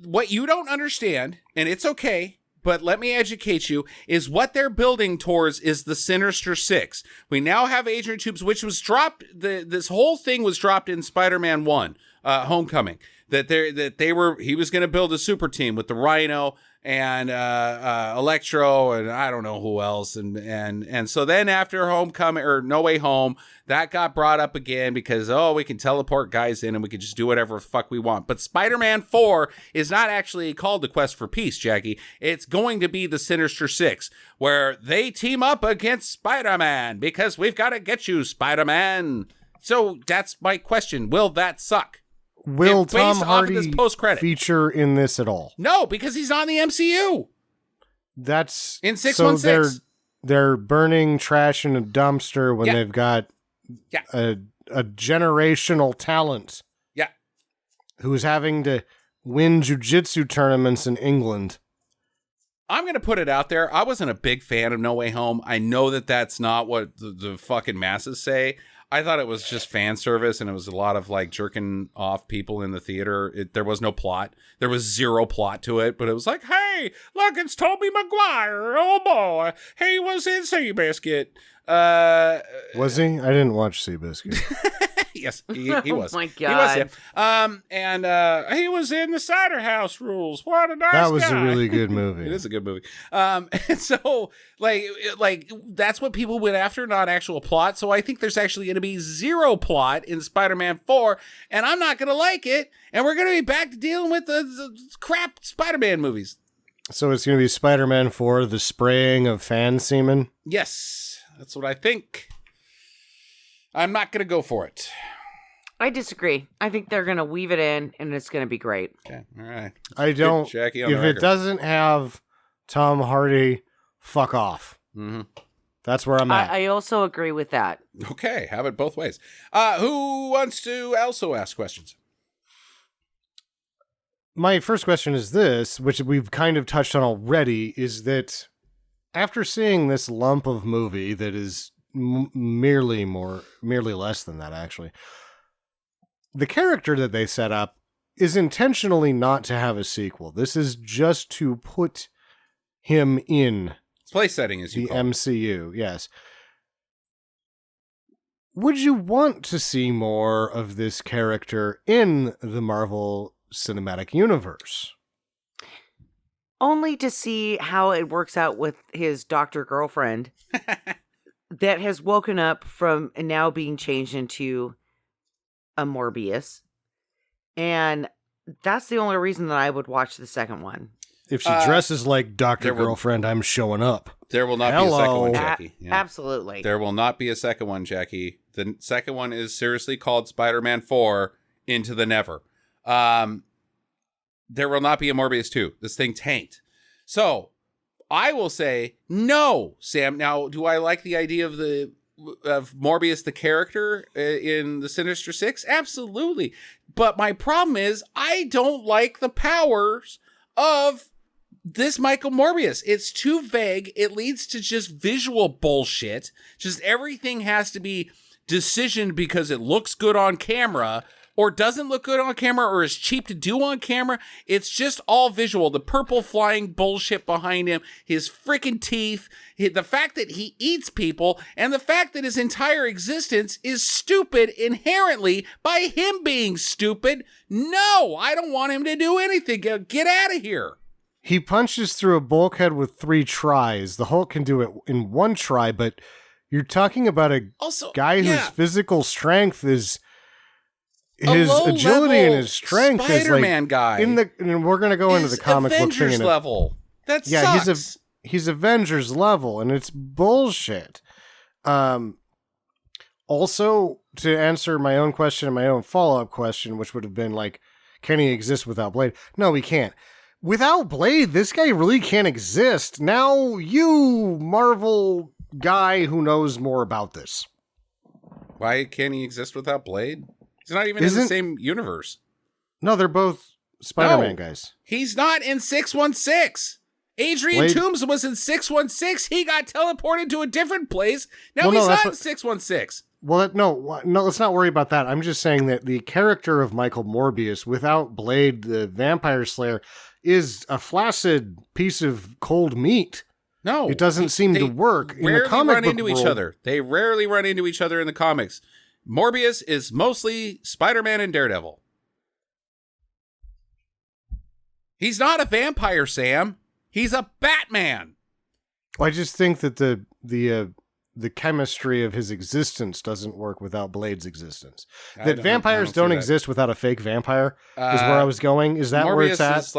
What you don't understand, and it's okay, but let me educate you, is what they're building towards is the Sinister Six. We now have Adrian Toombs, which was dropped, this whole thing was dropped in Spider-Man 1, Homecoming, he was going to build a super team with the Rhino and Electro and I don't know who else, and so then after Homecoming or No Way Home, that got brought up again because we can teleport guys in and we can just do whatever the fuck we want. But Spider-Man 4 is not actually called The Quest for Peace, Jackie. It's going to be the Sinister Six, where they team up against Spider-Man because we've got to get you, Spider-Man. So that's my question: will that suck? Will Based Tom off of Hardy this post-credit. feature in this at all? No, because he's on the MCU. That's In so 616. they're burning trash in a dumpster when Yeah. they've got Yeah. a generational talent. Yeah. Who's having to win jiu-jitsu tournaments in England. I'm going to put it out there. I wasn't a big fan of No Way Home. I know that that's not what the fucking masses say. I thought it was just fan service, and it was a lot of like jerking off people in the theater. There was no plot. There was zero plot to it, but it was like, hey, look, it's Tobey Maguire. Oh boy, he was in Seabiscuit. Was he? I didn't watch Seabiscuit. Yes, he was. Oh my He was him. And he was in the Cider House Rules. What a nice That was guy. a really good movie. It is a good movie. And so, like that's what people went after, not actual plot. So I think there's actually going to be zero plot in Spider-Man 4, and I'm not going to like it. And we're going to be back to dealing with the crap Spider-Man movies. So it's going to be Spider-Man 4, the spraying of fan semen? Yes, that's what I think. I'm not going to go for it. I disagree. I think they're going to weave it in, and it's going to be great. Okay, all right. I don't. Jackie on if the it record. doesn't have Tom Hardy, fuck off. Mm-hmm. That's where I'm at. I also agree with that. Okay, have it both ways. Who wants to also ask questions? My first question is this, which we've kind of touched on already, is that after seeing this lump of movie that is merely less than that, actually, the character that they set up is intentionally not to have a sequel. This is just to put him in Place setting, as you the call it. MCU, yes. Would you want to see more of this character in the Marvel Cinematic Universe? Only to see how it works out with his doctor girlfriend that has woken up from and now being changed into a Morbius. And that's the only reason that I would watch the second one. If she dresses like Dr. there will- Girlfriend, I'm showing up. There will not be a second Hello. one, Jackie. Yeah. Absolutely. There will not be a second one, Jackie. The second one is seriously called Spider-Man 4 Into the Never. There will not be a Morbius 2. This thing tanked. So I will say no, Sam. Now, do I like the idea of Morbius, the character in the Sinister Six? Absolutely. But my problem is I don't like the powers of this Michael Morbius. It's too vague. It leads to just visual bullshit. Just everything has to be decisioned because it looks good on camera, or doesn't look good on camera or is cheap to do on camera. It's just all visual. The purple flying bullshit behind him, his freaking teeth, the fact that he eats people, and the fact that his entire existence is stupid inherently by him being stupid. No, I don't want him to do anything. Get out of here. He punches through a bulkhead with 3 tries. The Hulk can do it in 1 try, but you're talking about a guy whose physical strength is... His agility and his strength Spider-Man is like guy. and we're gonna go into the comic book thing. Avengers level. That sucks. He's Avengers level, and it's bullshit. Also, to answer my own question and my own follow-up question, which would have been like, can he exist without Blade? No, he can't. Without Blade, this guy really can't exist. Now, you Marvel guy who knows more about this. Why can't he exist without Blade? He's not even in the same universe. No, they're both Spider-Man guys. He's not in 616. Adrian Toomes was in 616. He got teleported to a different place. Now he's not in 616. Well, no, let's not worry about that. I'm just saying that the character of Michael Morbius, without Blade, the Vampire Slayer, is a flaccid piece of cold meat. No, it doesn't seem to work. Rarely in the comic run book into world, each other. They rarely run into each other in the comics. Morbius is mostly Spider-Man and Daredevil. He's not a vampire, Sam. He's a Batman. Well, I just think that the chemistry of his existence doesn't work without Blade's existence. That vampires don't exist without a fake vampire is where I was going. Is that Morbius where it's at? Is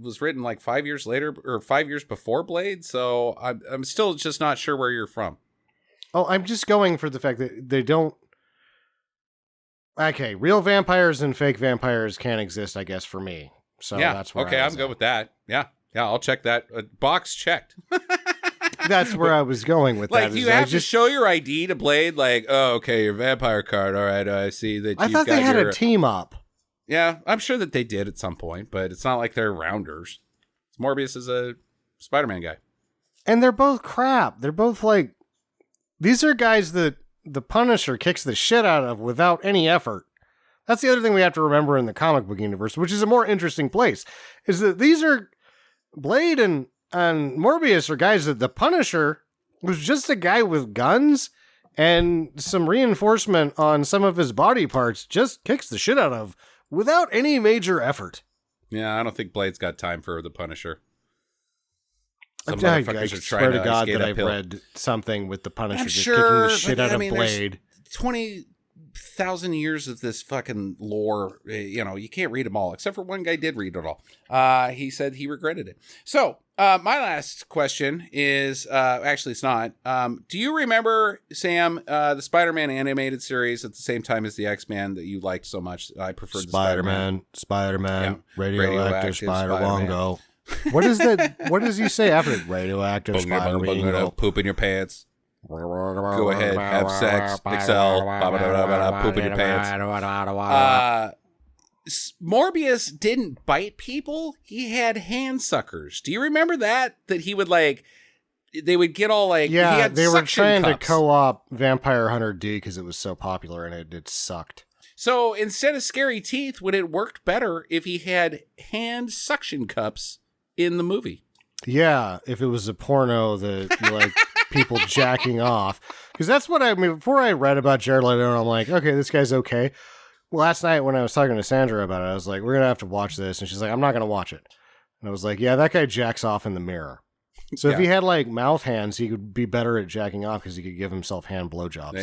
was written like 5 years later or 5 years before Blade. So I'm still just not sure where you're from. Oh, I'm just going for the fact that they don't... Okay, real vampires and fake vampires can't exist, I guess, for me. So that's where I'm good with that. Yeah, I'll check that. Box checked. That's where I was going with that. Like, you have to show your ID to Blade, like, oh, okay, your vampire card. All right, I see that I thought they had a team up. Yeah, I'm sure that they did at some point, but it's not like they're rounders. Morbius is a Spider-Man guy. And they're both crap. They're both like... These are guys that the Punisher kicks the shit out of without any effort. That's the other thing we have to remember in the comic book universe, which is a more interesting place, is that these are... Blade and Morbius are guys that the Punisher was just a guy with guns and some reinforcement on some of his body parts, just kicks the shit out of without any major effort. Yeah, I don't think Blade's got time for the Punisher. Some I motherfuckers are swear trying to to God skate that I've uphill. read something with the Punisher I'm just sure, kicking the shit but, out I of mean, Blade. 20,000 years of this fucking lore. You know, you can't read them all, except for one guy did read it all. He said he regretted it. So, my last question is, actually it's not. Do you remember, Sam, the Spider-Man animated series at the same time as the X-Men that you liked so much? I preferred Spider-Man, Yeah. radioactive Spider-Man. Spider-Wongo. What is that? What does he say after it? Radioactive Spider-Wongo. Poop in your pants. Go ahead, have sex, excel, poop in your pants. Morbius didn't bite people. He had hand suckers. Do you remember that? That he would like, they would get all like, yeah, he had they were trying cups. to co-op Vampire Hunter D because it was so popular and it sucked. So instead of scary teeth, would it worked better if he had hand suction cups in the movie? Yeah, if it was a porno that like people jacking off, because that's what I mean. Before I read about Jared Leto, I'm like, okay, this guy's okay. Well, last night when I was talking to Sandra about it, I was like, we're gonna have to watch this, and she's like, I'm not gonna watch it. And I was like, yeah, that guy jacks off in the mirror. So if he had like mouth hands, he could be better at jacking off because he could give himself hand blowjobs.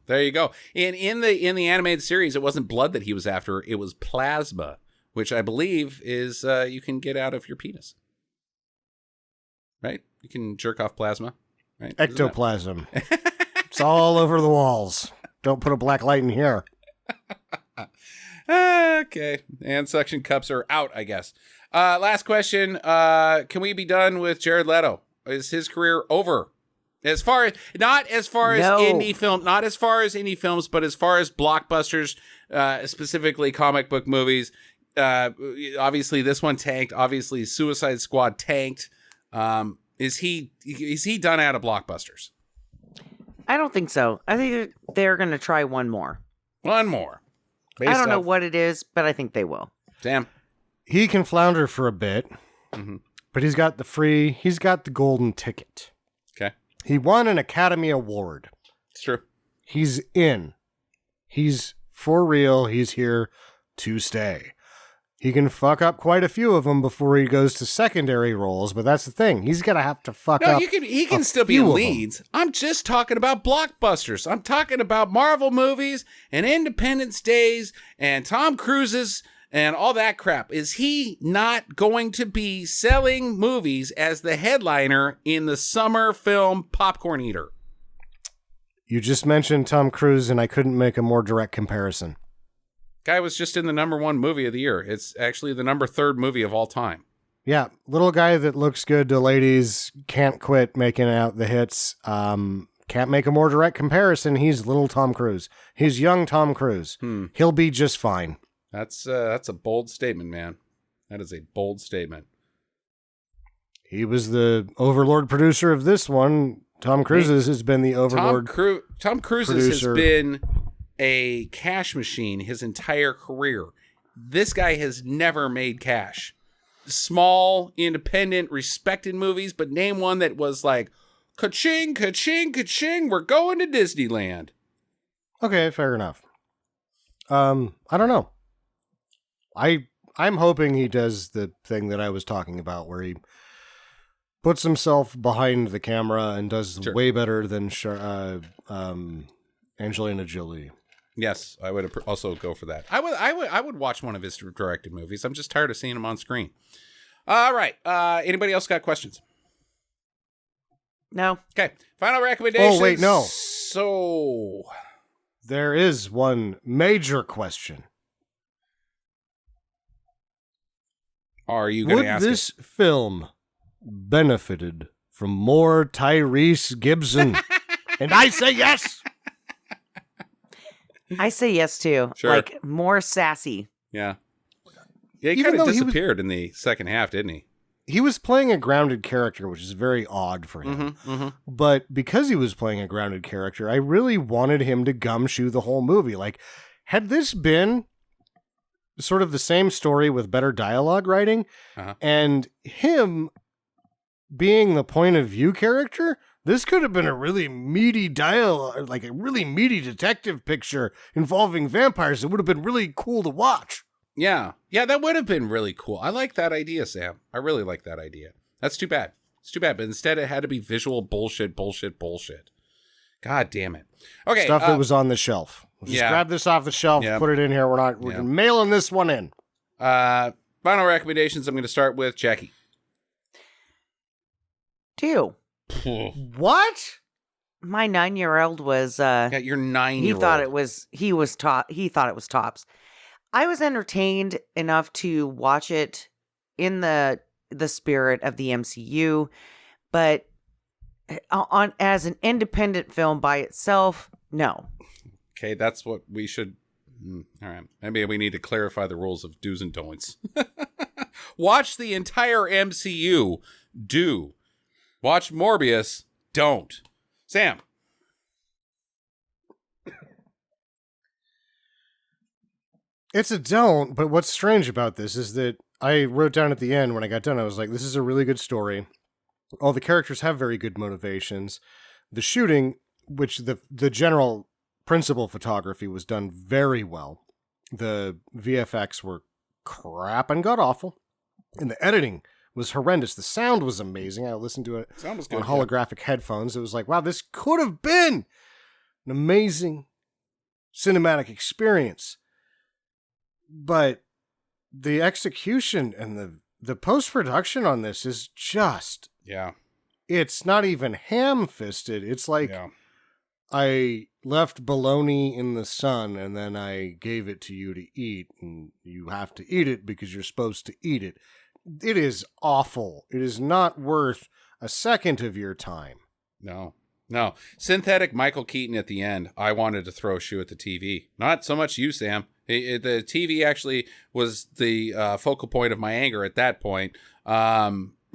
There you go. And in the animated series, it wasn't blood that he was after; it was plasma, which I believe is you can get out of your penis. Right? You can jerk off plasma. Right? Ectoplasm. It's all over the walls. Don't put a black light in here. Okay. And suction cups are out, I guess. Last question. Can we be done with Jared Leto? Is his career over? Not as far as indie films, but as far as blockbusters, specifically comic book movies. Obviously this one tanked. Obviously Suicide Squad tanked. Is he done out of blockbusters? I don't think so. I think they're going to try one more. One more. I don't know what it is, but I think they will. Damn. He can flounder for a bit, but he's got the golden ticket. Okay. He won an Academy Award. It's true. He's in. He's for real. He's here to stay. He can fuck up quite a few of them before he goes to secondary roles, but that's the thing. He's going to have to fuck up. He can still be in leads. I'm just talking about blockbusters. I'm talking about Marvel movies and Independence Days and Tom Cruise's and all that crap. Is he not going to be selling movies as the headliner in the summer film Popcorn Eater? You just mentioned Tom Cruise, and I couldn't make a more direct comparison. Guy was just in the #1 movie of the year. It's actually the #3 movie of all time. Yeah, little guy that looks good to ladies, can't quit making out the hits. Can't make a more direct comparison. He's little Tom Cruise. He's young Tom Cruise. He'll be just fine. That's a bold statement, man. That is a bold statement. He was the overlord producer of this one. Tom Cruise has been the overlord. Tom Cruise has been a cash machine his entire career. This guy has never made cash. Small, independent, respected movies, but name one that was like, ka-ching, ka-ching, ka-ching, we're going to Disneyland. Okay, fair enough. I don't know. I'm hoping he does the thing that I was talking about, where he puts himself behind the camera and does way better than Angelina Jolie. Yes, I would also go for that. I would watch one of his directed movies. I'm just tired of seeing him on screen. All right. Anybody else got questions? No. Okay. Final recommendations. Oh, wait, no. So there is one major question. Are you going to ask Would this film benefited from more Tyrese Gibson? And I say yes. I say yes too. Sure. Like more sassy. Yeah. Yeah, he kind of disappeared in the second half, didn't he? He was playing a grounded character, which is very odd for him. But because he was playing a grounded character, I really wanted him to gumshoe the whole movie. Like, had this been sort of the same story with better dialogue writing, and him being the point of view character, this could have been a really meaty dialogue, like a really meaty detective picture involving vampires. It would have been really cool to watch. Yeah. Yeah, that would have been really cool. I like that idea, Sam. I really like that idea. That's too bad. It's too bad. But instead it had to be visual bullshit. God damn it. Okay. Stuff that was on the shelf. We'll just grab this off the shelf, put it in here. We're mailing this one in. Final recommendations. I'm going to start with Jackie. 2. What? My 9-year-old was Your 9-year-old. he thought it was tops. I was entertained enough to watch it in the spirit of the MCU, but as an independent film by itself, no. Okay, that's what we should. All right, maybe we need to clarify the rules of do's and don'ts. Watch the entire MCU. Do. Watch Morbius. Don't. Sam. It's a don't, but what's strange about this is that I wrote down at the end when I got done, I was like, this is a really good story. All the characters have very good motivations. The shooting, which the general principal photography was done very well. The VFX were crap and god-awful. And the editing was horrendous. The sound was amazing. I listened to it on holographic headphones. It was like, wow, this could have been an amazing cinematic experience. But the execution and the post-production on this is just... Yeah. It's not even ham-fisted. It's like I left bologna in the sun and then I gave it to you to eat, and you have to eat it because you're supposed to eat it. It is awful. It is not worth a second of your time. No. Synthetic Michael Keaton at the end. I wanted to throw a shoe at the TV. Not so much you, Sam. The TV actually was the focal point of my anger at that point. I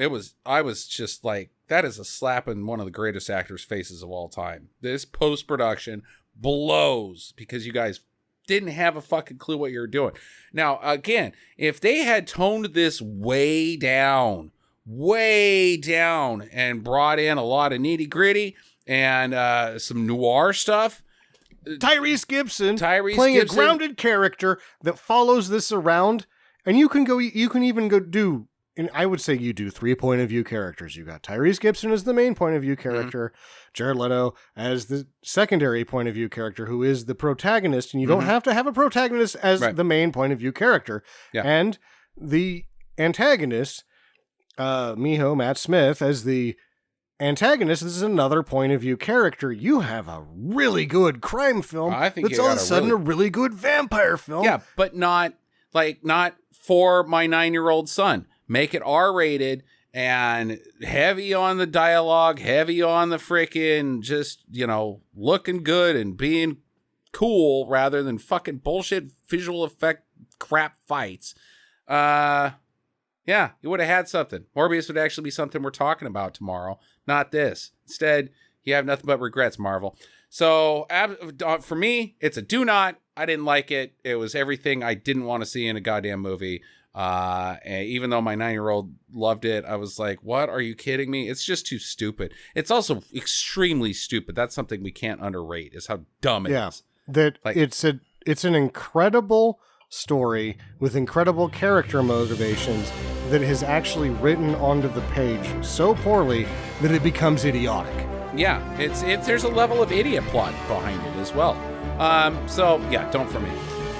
was just like, that is a slap in one of the greatest actors' faces of all time. This post-production blows because you guys didn't have a fucking clue what you were doing. Now, again, if they had toned this way down, and brought in a lot of nitty gritty and some noir stuff. Tyrese Gibson playing a grounded character that follows this around, and you can even go do, and I would say you do 3 point of view characters. You got Tyrese Gibson as the main point of view character, Jared Leto as the secondary point of view character, who is the protagonist, and you don't have to have a protagonist as the main point of view character. Yeah. And the antagonist, Matt Smith, as the antagonist. This is another point of view character. You have a really good crime film. I think that's all of a sudden a really good vampire film. Yeah, but not for my 9-year-old son. Make it R-rated and heavy on the dialogue, heavy on the frickin' just, looking good and being cool rather than fucking bullshit visual effect crap fights. Yeah, you would have had something. Morbius would actually be something we're talking about tomorrow, not this. Instead, you have nothing but regrets, Marvel. So for me, it's a do not. I didn't like it. It was everything I didn't want to see in a goddamn movie. And even though my 9-year-old loved it, I was like, what? Are you kidding me? It's just too stupid. It's also extremely stupid. That's something we can't underrate, is how dumb it is. That it's an incredible story with incredible character motivations that is actually written onto the page so poorly that it becomes idiotic. Yeah, there's a level of idiot plot behind it as well. So yeah, don't for me.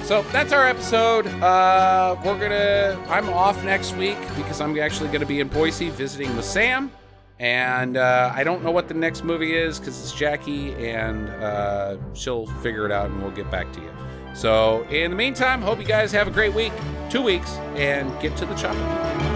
So that's our episode. I'm off next week because I'm actually gonna be in Boise visiting with Sam. And I don't know what the next movie is because it's Jackie, and she'll figure it out and we'll get back to you. So in the meantime, hope you guys have a great week, 2 weeks, and get to the chopper.